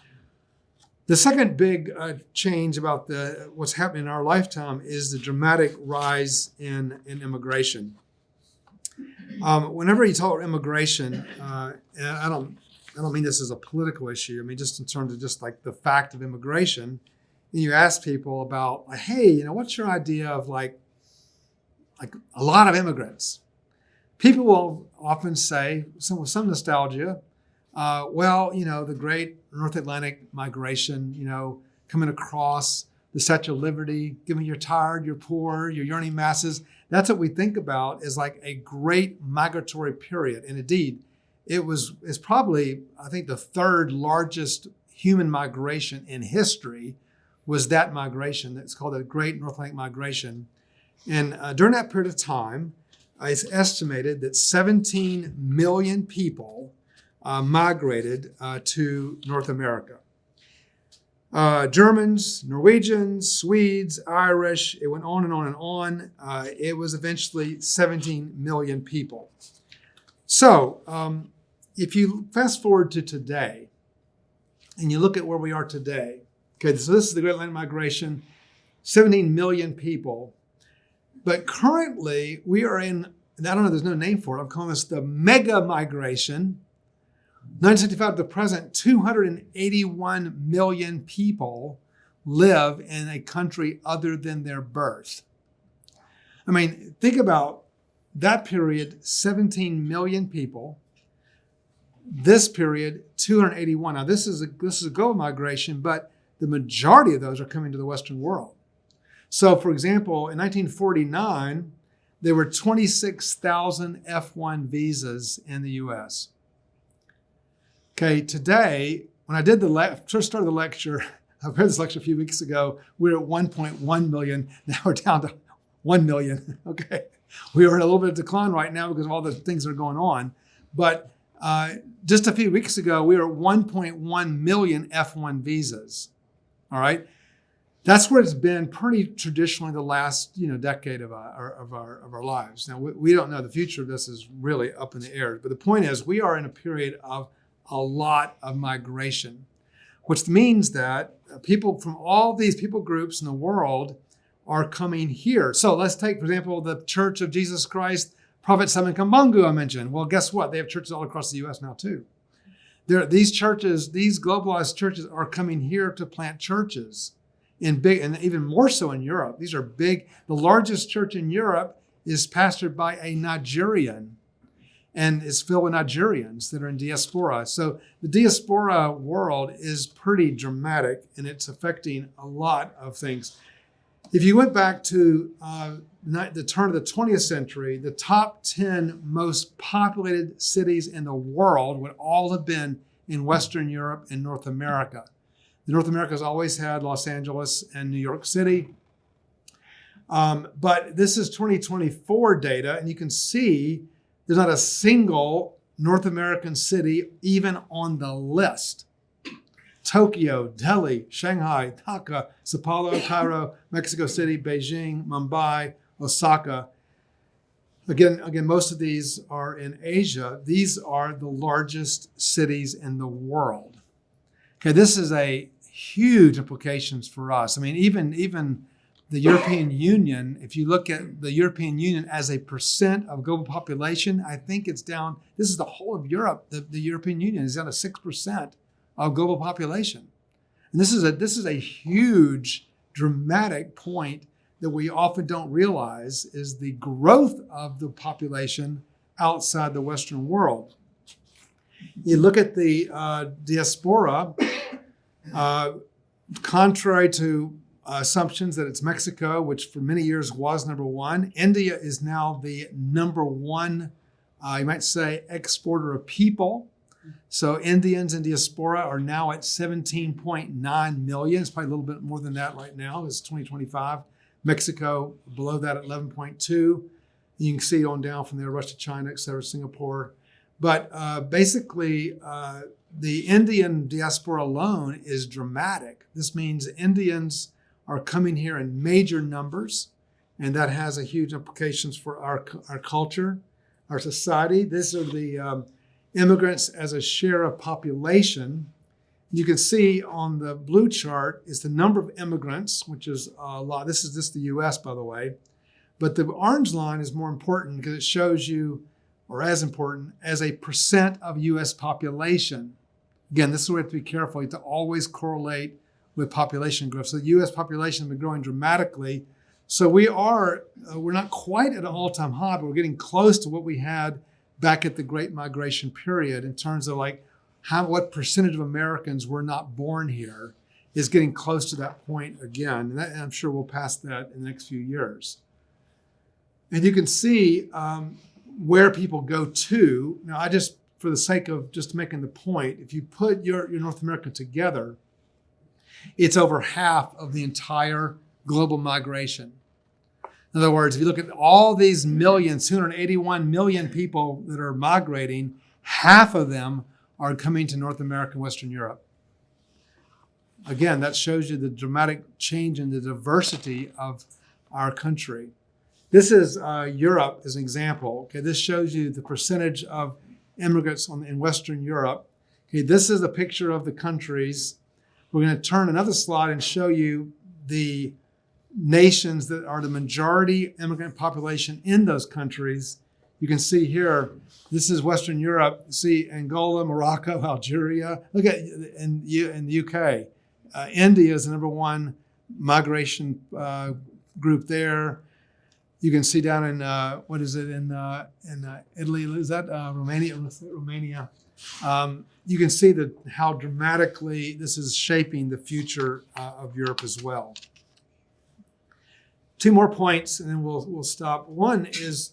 The second big change about what's happening in our lifetime is the dramatic rise in immigration. Whenever you talk about immigration, and I don't mean this as a political issue. I mean, just in terms of just like the fact of immigration, and you ask people about, like, hey, what's your idea of like a lot of immigrants? People will often say, with some nostalgia, the great North Atlantic migration, coming across the Statue of Liberty, given you're tired, you're poor, you're yearning masses. That's what we think about as like a great migratory period. And indeed, it's probably, I think, the third largest human migration in history was that migration. That's called the Great North Atlantic Migration. And during that period of time, it's estimated that 17 million people migrated to North America. Germans, Norwegians, Swedes, Irish, it went on and on and on. It was eventually 17 million people. So if you fast forward to today and you look at where we are today, okay, so this is the Great Atlantic Migration, 17 million people. But currently we are in, I don't know, there's no name for it, I'm calling this the mega migration. 1965 to the present, 281 million people live in a country other than their birth. I mean, think about that period, 17 million people. This period, 281. Now, this is a global migration, but the majority of those are coming to the Western world. So, for example, in 1949, there were 26,000 F1 visas in the U.S. Okay, today, when I did first started the lecture, I read this lecture a few weeks ago, we were at 1.1 million. Now we're down to 1 million. Okay, we are in a little bit of decline right now because of all the things that are going on. But just a few weeks ago, we were at 1.1 million F1 visas. All right, that's where it's been pretty traditionally the last decade of our lives. Now we don't know, the future of this is really up in the air. But the point is, we are in a period of a lot of migration, which means that people from all these people groups in the world are coming here. So let's take, for example, the Church of Jesus Christ, Prophet Simon Kambangu I mentioned. Well, guess what? They have churches all across the U.S. now too. These churches, these globalized churches are coming here to plant churches in big, and even more so in Europe. These are big. The largest church in Europe is pastored by a Nigerian, and is filled with Nigerians that are in diaspora. So the diaspora world is pretty dramatic, and it's affecting a lot of things. If you went back to the turn of the 20th century, the top 10 most populated cities in the world would all have been in Western Europe and North America. North America has always had Los Angeles and New York City. But this is 2024 data, and you can see there's not a single North American city even on the list. Tokyo, Delhi, Shanghai, Dhaka, Sao Paulo, Cairo, Mexico City, Beijing, Mumbai, Osaka. Again, most of these are in Asia. These are the largest cities in the world. Okay, this is a huge implications for us. I mean, even the European Union, if you look at the European Union as a percent of global population, I think it's down, this is the whole of Europe, the European Union is down to 6% of global population. And this is a huge, dramatic point that we often don't realize is the growth of the population outside the Western world. You look at the diaspora, contrary to assumptions that it's Mexico, which for many years was number one. India is now the number one, you might say, exporter of people. So Indians in diaspora are now at 17.9 million. It's probably a little bit more than that right now. It's 2025. Mexico below that at 11.2. You can see on down from there, Russia, China, et cetera, Singapore. But basically, the Indian diaspora alone is dramatic. This means Indians are coming here in major numbers, and that has a huge implications for our culture, our society. These are the immigrants as a share of population. You can see on the blue chart is the number of immigrants, which is a lot. This is just the U.S., by the way. But the orange line is more important because it shows you, or as important, as a percent of U.S. population. Again, this is where we have to be careful to always correlate with population growth. So the U.S. population has been growing dramatically. So we're not quite at an all-time high, but we're getting close to what we had back at the Great Migration period in terms of what percentage of Americans were not born here is getting close to that point again. And I'm sure we'll pass that in the next few years. And you can see where people go to. Now, for the sake of just making the point, if you put your North America together, it's over half of the entire global migration. In other words, if you look at all these millions, 281 million people that are migrating, half of them are coming to North America and Western Europe. Again, that shows you the dramatic change in the diversity of our country. This is Europe as an example. Okay, this shows you the percentage of immigrants in Western Europe. Okay, this is a picture of the countries. We're going to turn another slide and show you the nations that are the majority immigrant population in those countries. You can see here, this is Western Europe. See Angola, Morocco, Algeria. Look at in the UK. India is the number one migration group there. You can see down in in Italy. Is that Romania? Romania. You can see how dramatically this is shaping the future of Europe as well. Two more points, and then we'll stop. One is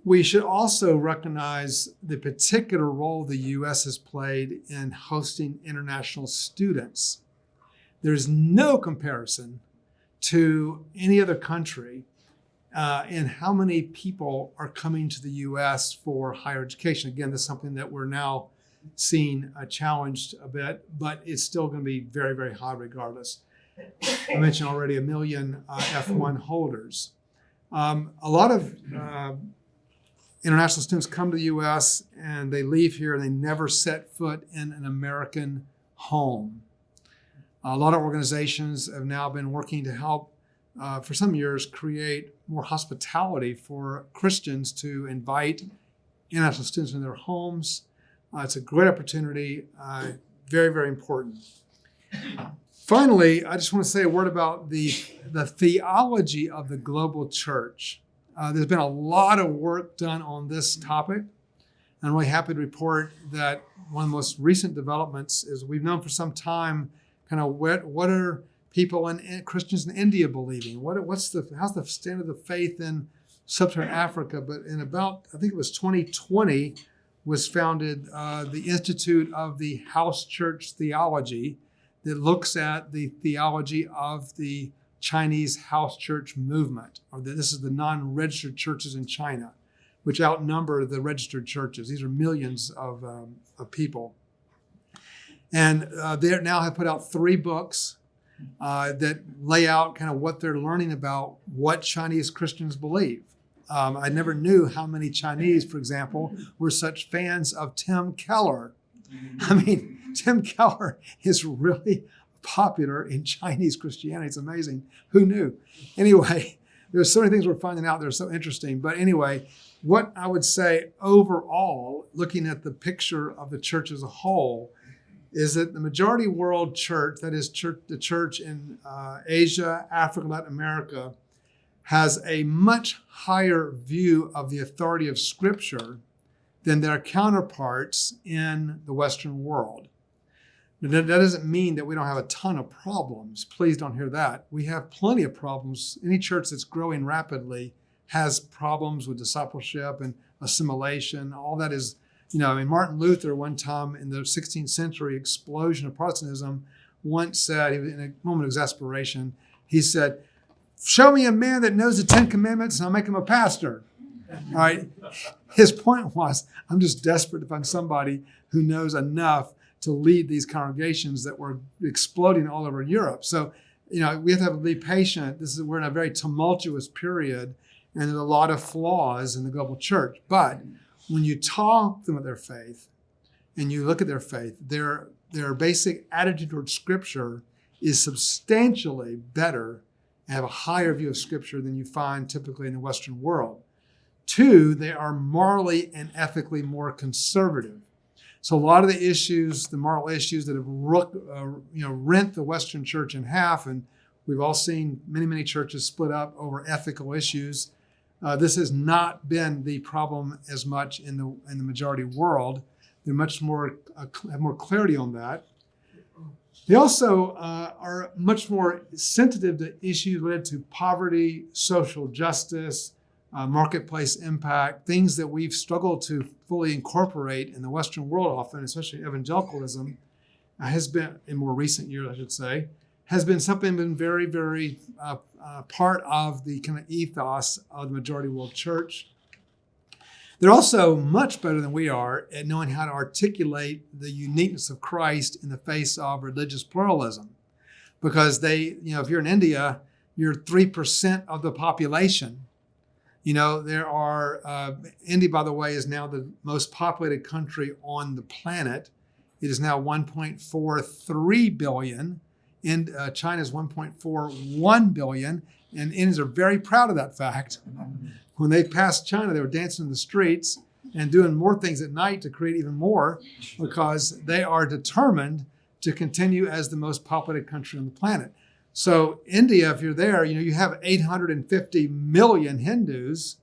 we should also recognize the particular role the U.S. has played in hosting international students. There's no comparison to any other country in how many people are coming to the U.S. for higher education. Again, this is something that we're now seeing challenged a bit, but it's still going to be very, very high regardless. I mentioned already 1 million F1 holders. A lot of international students come to the U.S. and they leave here and they never set foot in an American home. A lot of organizations have now been working to help, for some years, create more hospitality for Christians to invite international students in their homes. It's a great opportunity, very, very important. Finally, I just want to say a word about the theology of the global church. There's been a lot of work done on this topic. I'm really happy to report that one of the most recent developments is we've known for some time kind of what are people and Christians in India believing? How's the standard of faith in sub-Saharan Africa? But in about, I think it was 2020, was founded the Institute of the House Church Theology that looks at the theology of the Chinese house church movement, this is the non-registered churches in China, which outnumber the registered churches. These are millions of people. And they now have put out 3 books that lay out kind of what they're learning about what Chinese Christians believe. I never knew how many Chinese, for example, were such fans of Tim Keller. I mean, Tim Keller is really popular in Chinese Christianity. It's amazing. Who knew? Anyway, there's so many things we're finding out that are so interesting. But anyway, what I would say overall, looking at the picture of the church as a whole, is that the majority world church, that is the church in Asia, Africa, Latin America, has a much higher view of the authority of Scripture than their counterparts in the Western world. That doesn't mean that we don't have a ton of problems. Please don't hear that. We have plenty of problems. Any church that's growing rapidly has problems with discipleship and assimilation. All that is, Martin Luther, one time in the 16th century explosion of Protestantism, once said, in a moment of exasperation, he said, "Show me a man that knows the 10 Commandments and I'll make him a pastor." All right. His point was, I'm just desperate to find somebody who knows enough to lead these congregations that were exploding all over Europe. So, we have to be patient. We're in a very tumultuous period, and there's a lot of flaws in the global church. But when you talk to them about their faith and you look at their faith, their basic attitude towards Scripture is substantially better and have a higher view of Scripture than you find typically in the Western world. 2, they are morally and ethically more conservative. So a lot of the issues, the moral issues that have rent the Western church in half, and we've all seen many, many churches split up over ethical issues. This has not been the problem as much in the majority world. They're much more have more clarity on that. They also are much more sensitive to issues related to poverty, social justice, marketplace impact, things that we've struggled to fully incorporate in the Western world often, especially evangelicalism, has been, in more recent years, I should say, has been something been very, very part of the kind of ethos of the majority world church. They're also much better than we are at knowing how to articulate the uniqueness of Christ in the face of religious pluralism. Because they, if you're in India, you're 3% of the population. There are, India, by the way, is now the most populated country on the planet. It is now 1.43 billion. China is 1.41 billion. And Indians are very proud of that fact. When they passed China, they were dancing in the streets and doing more things at night to create even more, because they are determined to continue as the most populated country on the planet. So India, if you're there, you have 850 million Hindus.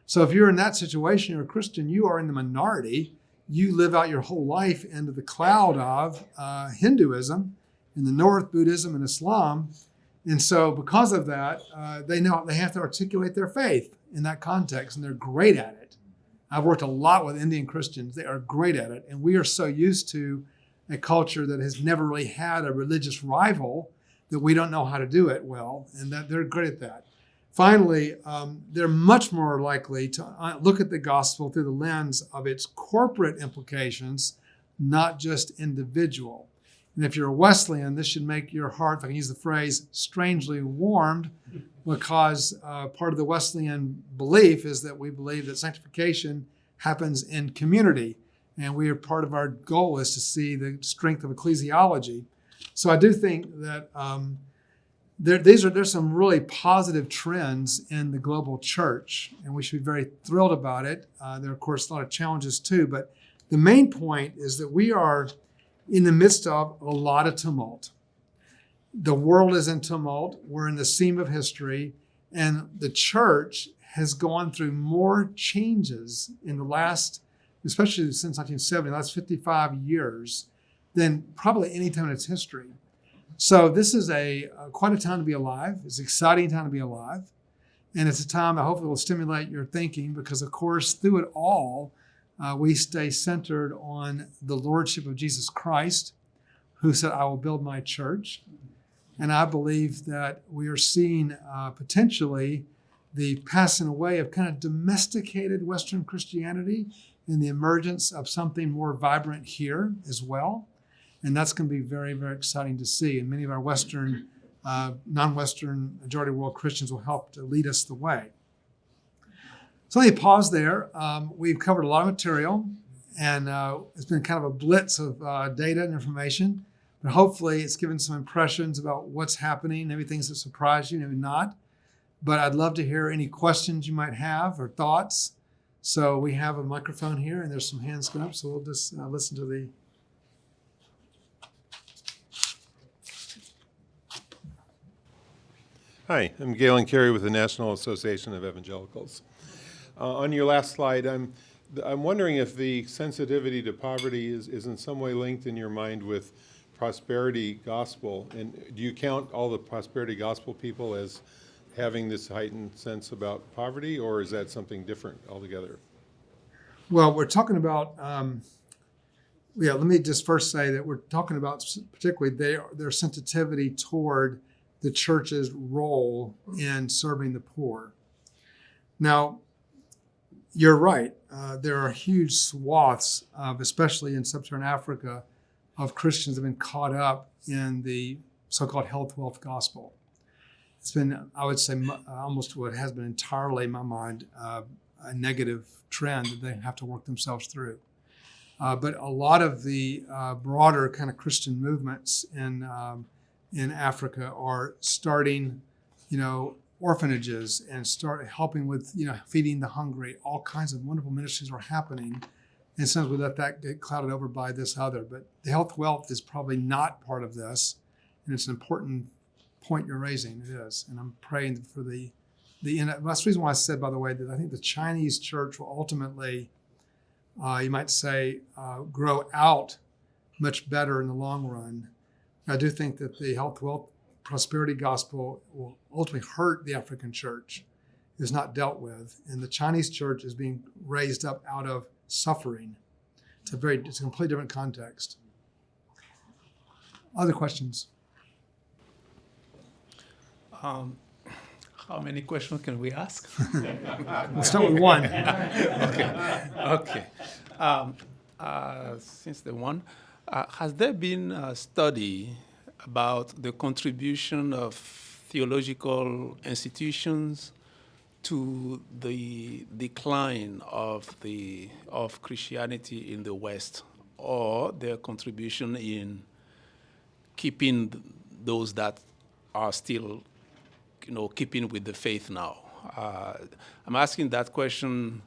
So if you're in that situation, you're a Christian, you are in the minority. You live out your whole life into the cloud of Hinduism, in the north, Buddhism and Islam. And so because of that, they know they have to articulate their faith in that context, and they're great at it. I've worked a lot with Indian Christians. They are great at it. And we are so used to a culture that has never really had a religious rival that we don't know how to do it well, and that they're great at that. Finally, they're much more likely to look at the gospel through the lens of its corporate implications, not just individual. And if you're a Wesleyan, this should make your heart, if I can use the phrase, strangely warmed, because part of the Wesleyan belief is that we believe that sanctification happens in community. And part of our goal is to see the strength of ecclesiology. So I do think that there's some really positive trends in the global church, and we should be very thrilled about it. There are, of course, a lot of challenges too, but the main point is that we are in the midst of a lot of tumult. The world is in tumult. We're in the seam of history, and the church has gone through more changes in the last, especially since 1970, the last 55 years, than probably any time in its history. So this is quite a time to be alive. It's an exciting time to be alive. And it's a time that hopefully will stimulate your thinking, because, of course, through it all, we stay centered on the lordship of Jesus Christ, who said, I will build my church. And I believe that we are seeing potentially the passing away of kind of domesticated Western Christianity and the emergence of something more vibrant here as well. And that's going to be very, very exciting to see. And many of our Western, non-Western majority world Christians will help to lead us the way. So let me pause there. We've covered a lot of material, and it's been kind of a blitz of data and information. But hopefully it's given some impressions about what's happening, maybe things that surprised you, maybe not. But I'd love to hear any questions you might have or thoughts. So we have a microphone here, and there's some hands going up. So we'll just listen to the... Hi, I'm Galen Carey with the National Association of Evangelicals. On your last slide, I'm wondering if the sensitivity to poverty is in some way linked in your mind with prosperity gospel. And do you count all the prosperity gospel people as having this heightened sense about poverty, or is that something different altogether? Well, we're talking about, let me just first say that we're talking about particularly their sensitivity toward the church's role in serving the poor. Now, you're right. There are huge swaths of, especially in sub-Saharan Africa, of Christians that have been caught up in the so-called health wealth gospel. It's been, I would say, almost what has been entirely, in my mind, a negative trend that they have to work themselves through. But a lot of the broader kind of Christian movements in Africa are starting, orphanages and start helping with, feeding the hungry. All kinds of wonderful ministries are happening. And sometimes we let that get clouded over by this other. But the health wealth is probably not part of this. And it's an important point you're raising. It is. And I'm praying for that's the reason why I said, by the way, that I think the Chinese church will ultimately, you might say, grow out much better in the long run. I do think that the health, wealth, prosperity gospel will ultimately hurt the African church. It is not dealt with. And the Chinese church is being raised up out of suffering. It's a completely different context. Other questions? Um, how many questions can we ask? We'll start with one. Okay. Since the one, has there been a study about the contribution of theological institutions to the decline of Christianity in the West, or their contribution in keeping those that are still, keeping with the faith now? I'm asking that question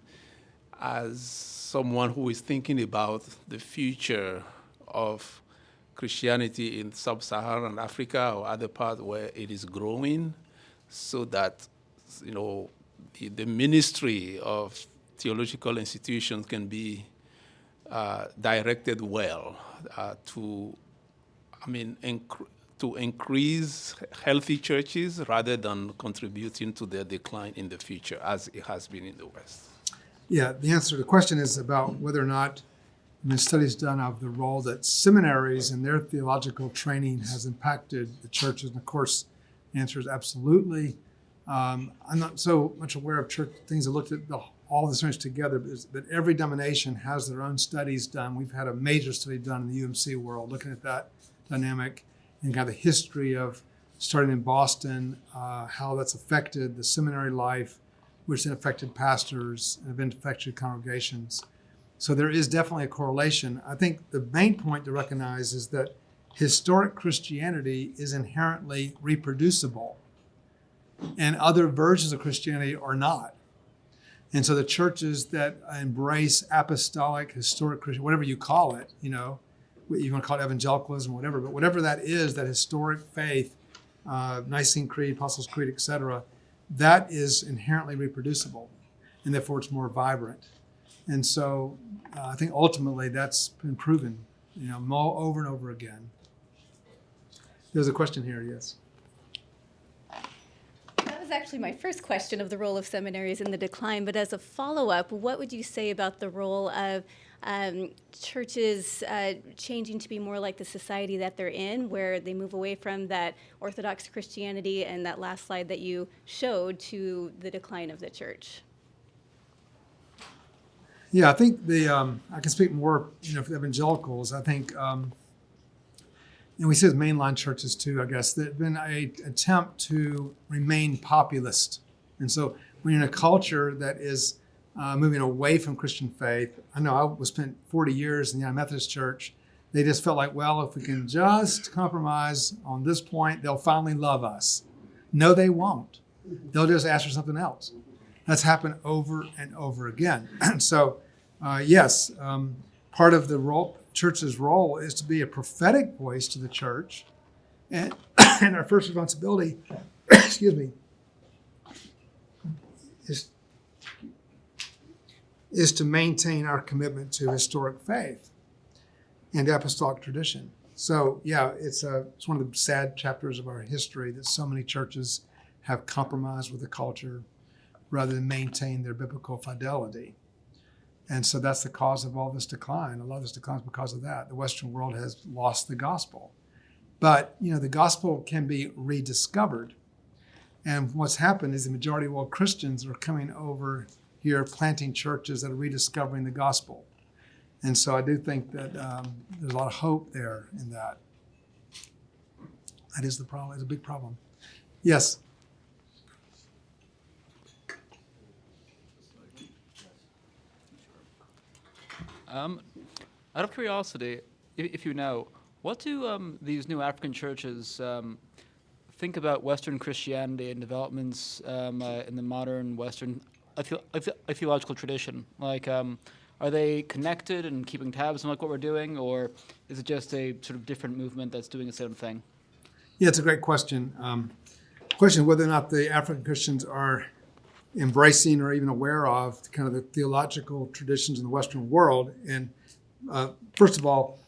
as someone who is thinking about the future of Christianity in sub-Saharan Africa or other parts where it is growing, so that, the ministry of theological institutions can be directed well to increase healthy churches rather than contributing to their decline in the future, as it has been in the West. Yeah, the answer to the question is about whether or not studies done of the role that seminaries and their theological training has impacted the churches. And of course, the answer is absolutely. I'm not so much aware of church things that looked at all the seminaries together, but every denomination has their own studies done. We've had a major study done in the UMC world looking at that dynamic and kind of the history of starting in Boston, how that's affected the seminary life, which then affected pastors and have affected congregations. So there is definitely a correlation. I think the main point to recognize is that historic Christianity is inherently reproducible, and other versions of Christianity are not. And so the churches that embrace apostolic, historic Christian, whatever you call it, you want to call it evangelicalism, whatever, but whatever that is, that historic faith, Nicene Creed, Apostles' Creed, etc., that is inherently reproducible, and therefore it's more vibrant. And so I think ultimately that's been proven, over and over again. There's a question here, yes. That was actually my first question of the role of seminaries in the decline, but as a follow-up, what would you say about the role of churches changing to be more like the society that they're in, where they move away from that Orthodox Christianity and that last slide that you showed to the decline of the church? Yeah, I think I can speak more, for the evangelicals. I think, we see as mainline churches too, I guess, there's been an attempt to remain populist. And so when you're in a culture that is moving away from Christian faith, I know I spent 40 years in the Methodist Church. They just felt like, well, if we can just compromise on this point, they'll finally love us. No, they won't. They'll just ask for something else. That's happened over and over again. So, yes, part of the church's role is to be a prophetic voice to the church. And our first responsibility, is to maintain our commitment to historic faith and apostolic tradition. So, yeah, it's one of the sad chapters of our history that so many churches have compromised with the culture rather than maintain their biblical fidelity. And so that's the cause of all this decline. A lot of this decline is because of that. The Western world has lost the gospel. But, the gospel can be rediscovered. And what's happened is the majority of world Christians are coming over here planting churches that are rediscovering the gospel. And so I do think that there's a lot of hope there in that. That is the problem. It's a big problem. Yes? Out of curiosity, if you know, what do these new African churches think about Western Christianity and developments in the modern Western theological tradition? Like, are they connected and keeping tabs on what we're doing, or is it just a sort of different movement that's doing its own thing? Yeah, it's a great question. Question whether or not the African Christians are embracing or even aware of kind of the theological traditions in the Western world. And first of all,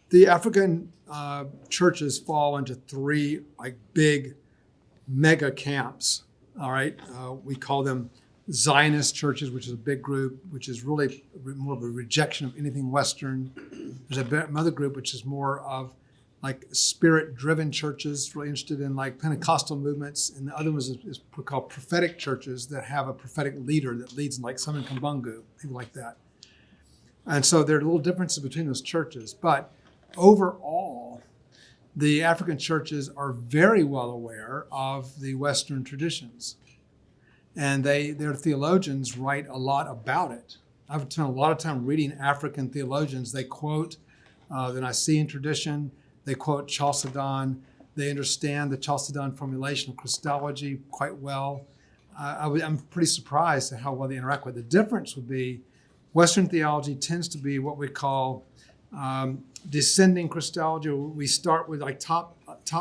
the African churches fall into three big mega camps. All right, we call them Zionist churches, which is a big group, which is really more of a rejection of anything Western. There's another group which is more of like spirit-driven churches, really interested in like Pentecostal movements, and the other one is called prophetic churches that have a prophetic leader that leads, like some in Kumbungu, people like that. And so there are little differences between those churches, but overall, the African churches are very well aware of the Western traditions, and their theologians write a lot about it. I've spent a lot of time reading African theologians. They quote the Nicene tradition. They quote Chalcedon. They understand the Chalcedon formulation of Christology quite well. I'm pretty surprised at how well they interact with it. The difference would be Western theology tends to be what we call descending Christology. We start with like top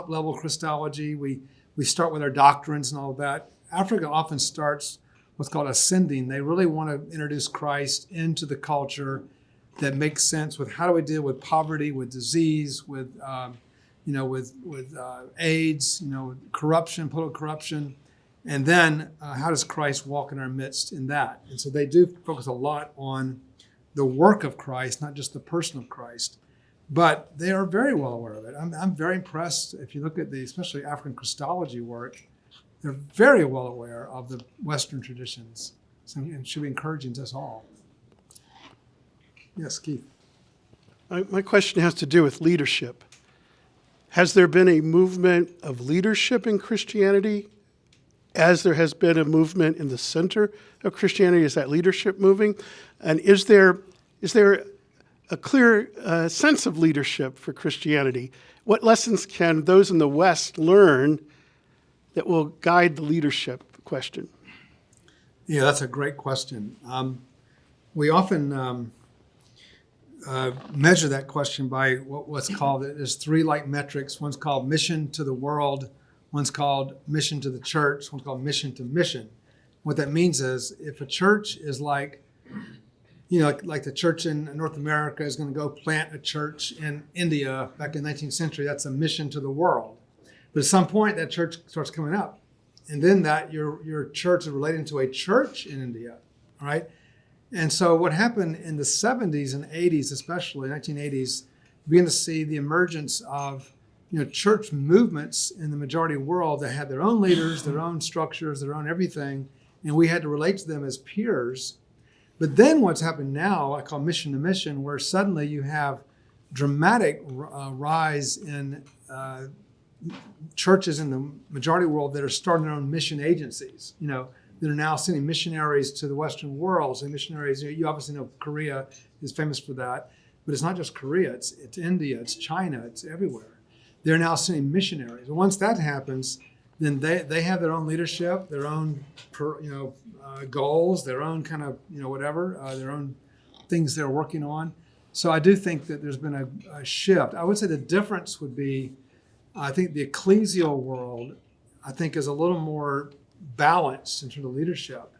level Christology. We start with our doctrines and all of that. Africa often starts what's called ascending. They really want to introduce Christ into the culture that makes sense with how do we deal with poverty, with disease, with AIDS, corruption, political corruption, and then how does Christ walk in our midst in that? And so they do focus a lot on the work of Christ, not just the person of Christ, but they are very well aware of it. I'm very impressed. If you look at especially African Christology work, they're very well aware of the Western traditions, so it should be encouraging to us all. Yes, Keith. My question has to do with leadership. Has there been a movement of leadership in Christianity as there has been a movement in the center of Christianity? Is that leadership moving? And is there a clear sense of leadership for Christianity? What lessons can those in the West learn that will guide the leadership question? Yeah, that's a great question. We often measure that question by what's called, there's three like metrics. One's called mission to the world, one's called mission to the church, one's called mission to mission. What that means is if a church is like the church in North America is going to go plant a church in India back in the 19th century, that's a mission to the world. But at some point that church starts coming up, and then that your church is relating to a church in India, all right? And so what happened in the 70s and 80s, especially 1980s, we began to see the emergence of church movements in the majority world that had their own leaders, their own structures, their own everything, and we had to relate to them as peers. But then what's happened now, I call mission to mission, where suddenly you have dramatic rise in churches in the majority world that are starting their own mission agencies, that are now sending missionaries to the Western world. So missionaries, you obviously know Korea is famous for that, but it's not just Korea, it's India, it's China, it's everywhere. They're now sending missionaries. And once that happens, then they have their own leadership, their own goals, their own kind of their own things they're working on. So I do think that there's been a shift. I would say the difference would be, I think the ecclesial world, I think, is a little more balanced in terms of leadership.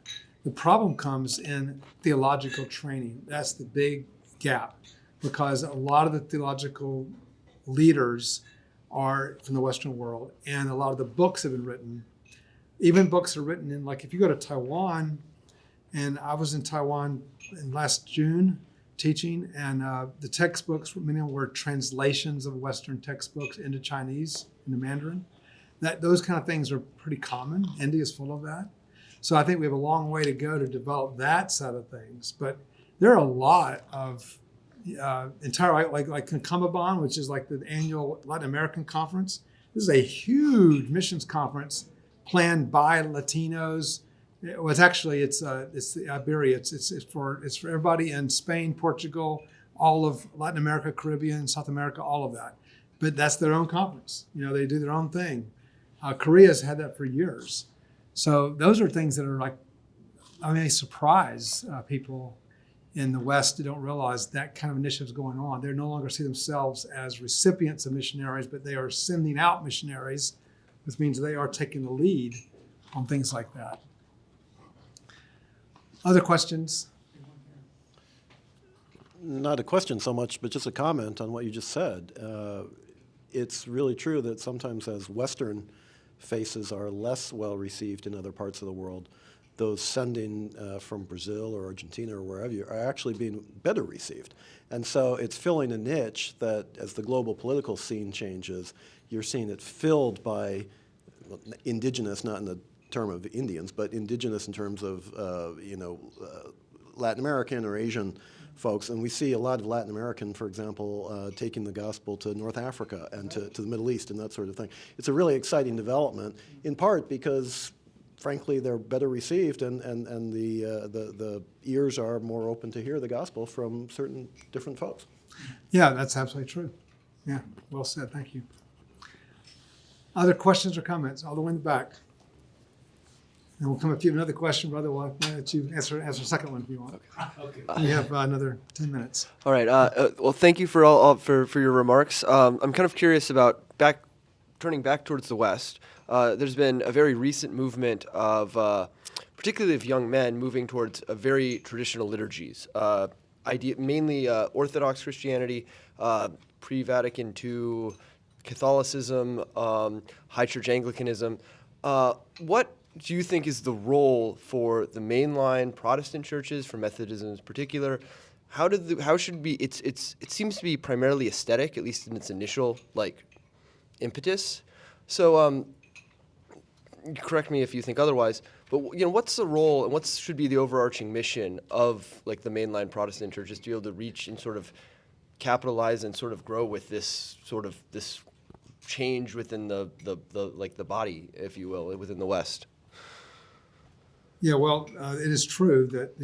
The problem comes in theological training. That's the big gap, because a lot of the theological leaders are from the Western world, and a lot of the books have been written. Even books are written in, like if you go to Taiwan, and I was in Taiwan in last June teaching, and the textbooks, many of them were translations of Western textbooks into Chinese, into Mandarin. Those kind of things are pretty common. India is full of that. So I think we have a long way to go to develop that side of things. But there are a lot of entire, like Concomiban, which is like the annual Latin American conference. This is a huge missions conference planned by Latinos. It's the Iberia. It's for everybody in Spain, Portugal, all of Latin America, Caribbean, South America, all of that. But that's their own conference. They do their own thing. Korea's had that for years. So those are things that are they surprise people in the West who don't realize that kind of initiative is going on. They no longer see themselves as recipients of missionaries, but they are sending out missionaries, which means they are taking the lead on things like that. Other questions? Not a question so much, but just a comment on what you just said. It's really true that sometimes as Western faces are less well received in other parts of the world, those sending from Brazil or Argentina or wherever you are actually being better received. And so it's filling a niche that, as the global political scene changes, you're seeing it filled by indigenous, not in the term of Indians, but indigenous in terms of Latin American or Asian folks. And we see a lot of Latin American, for example, taking the gospel to North Africa and to the Middle East and that sort of thing. It's a really exciting development, in part because, frankly, they're better received and the ears are more open to hear the gospel from certain different folks. Yeah, that's absolutely true. Yeah, well said. Thank you. Other questions or comments? All the way in the back. And we'll come if you have another question, brother. We'll let you answer the second one if you want. Okay. We have another 10 minutes. All right. Well, thank you for your remarks. I'm kind of curious about turning back towards the West. There's been a very recent movement of, particularly of young men, moving towards very traditional liturgies, mainly Orthodox Christianity, pre-Vatican II Catholicism, High Church Anglicanism. What do you think is the role for the mainline Protestant churches, for Methodism in particular? How should be? It seems to be primarily aesthetic, at least in its initial impetus. So correct me if you think otherwise. But what's the role and what should be the overarching mission of the mainline Protestant churches to be able to reach and sort of capitalize and sort of grow with this change within the body, if you will, within the West? Yeah, well, it is true that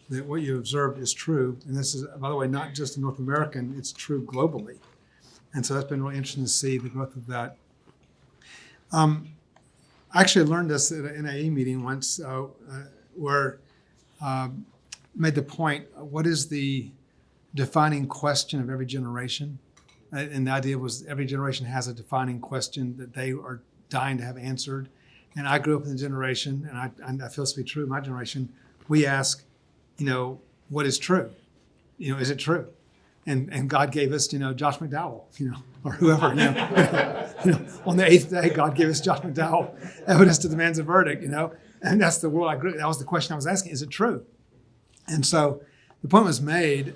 that what you observed is true, and this is, by the way, not just in North American; it's true globally, and so that's been really interesting to see the growth of that. I actually learned this at an AE meeting once, where made the point: what is the defining question of every generation? And the idea was every generation has a defining question that they are dying to have answered. And I grew up in the generation, and I feel this to be true in my generation, we ask, what is true? Is it true? And God gave us, Josh McDowell, or whoever. On the eighth day, God gave us Josh McDowell, evidence to demands a verdict, And that's the world I grew up. That was the question I was asking, is it true? And so the point was made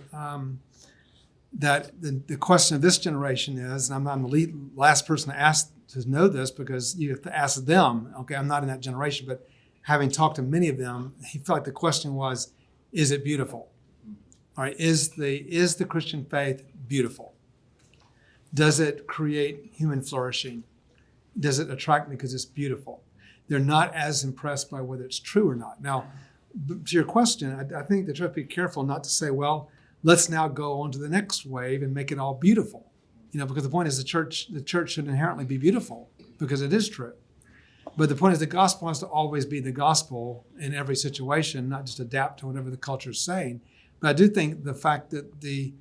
that the question of this generation is, and I'm the last person to ask to know this because you have to ask them. Okay, I'm not in that generation, but having talked to many of them, he felt like the question was, is it beautiful? All right, is the Christian faith beautiful? Does it create human flourishing? Does it attract me because it's beautiful? They're not as impressed by whether it's true or not. Now, to your question, I think that you have to be careful not to say, well, let's now go on to the next wave and make it all beautiful. Because the point is the church should inherently be beautiful because it is true. But the point is the gospel has to always be the gospel in every situation, not just adapt to whatever the culture is saying. But I do think the fact that the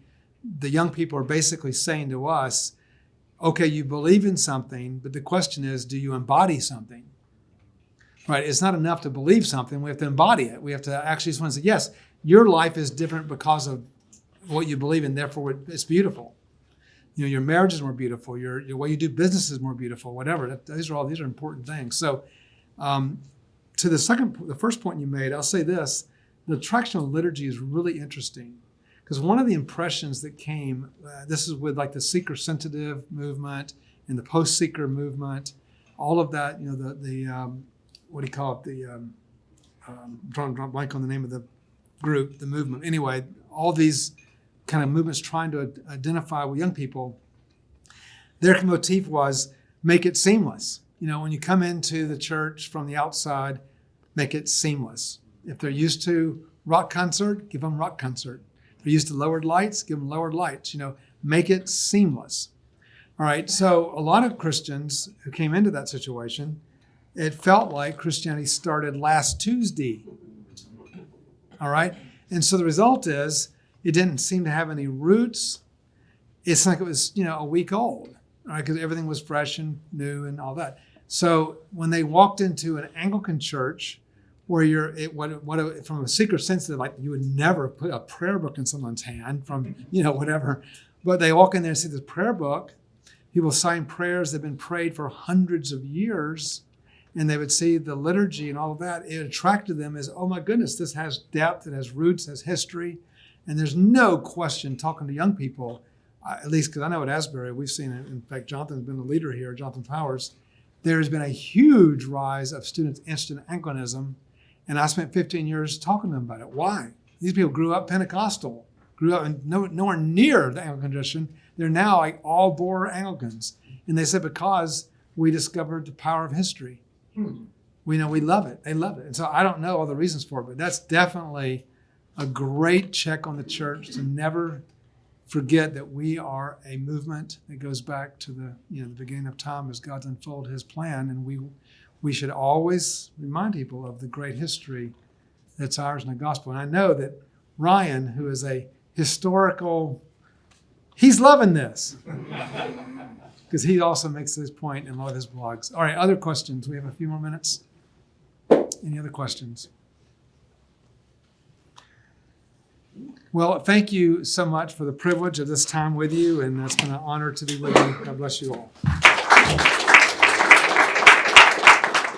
young people are basically saying to us, okay, you believe in something, but the question is, do you embody something? Right? It's not enough to believe something. We have to embody it. We have to actually say, yes, your life is different because of what you believe in, therefore it's beautiful. Your marriage is more beautiful. Your way you do business is more beautiful. Whatever. These are important things. So, to the first point you made, I'll say this: the attraction of liturgy is really interesting because one of the impressions that came, this is with the seeker-sensitive movement and the post-seeker movement, all of that. What do you call it? I'm drawing a blank on the name of the group, the movement. Anyway, all these kind of movements trying to identify with young people, their motif was make it seamless. When you come into the church from the outside, make it seamless. If they're used to rock concert, give them rock concert. If they're used to lowered lights, give them lowered lights. Make it seamless. All right, so a lot of Christians who came into that situation, it felt like Christianity started last Tuesday. All right, and so the result is, it didn't seem to have any roots. It's like it was, a week old, right? Because everything was fresh and new and all that. So when they walked into an Anglican church, where from a seeker-sensitive, you would never put a prayer book in someone's hand from, whatever. But they walk in there and see this prayer book. People sign prayers that have been prayed for hundreds of years, and they would see the liturgy and all of that, it attracted them as, oh my goodness, this has depth, it has roots, it has history. And there's no question talking to young people, at least because I know at Asbury, we've seen it. In fact, Jonathan's been the leader here, Jonathan Powers. There's been a huge rise of students interested in Anglicanism. And I spent 15 years talking to them about it. Why? These people grew up Pentecostal, grew up in nowhere near the Anglican tradition. They're now like all bore Anglicans. And they said, because we discovered the power of history. We love it. They love it. And so I don't know all the reasons for it, but that's definitely a great check on the church to never forget that we are a movement that goes back to the beginning of time as God's unfolded his plan. And we should always remind people of the great history that's ours in the gospel. And I know that Ryan, who is a historical, he's loving this. Because he also makes this point in a lot of his blogs. All right, other questions? We have a few more minutes. Any other questions? Well, thank you so much for the privilege of this time with you, and it's been an honor to be with you. God bless you all.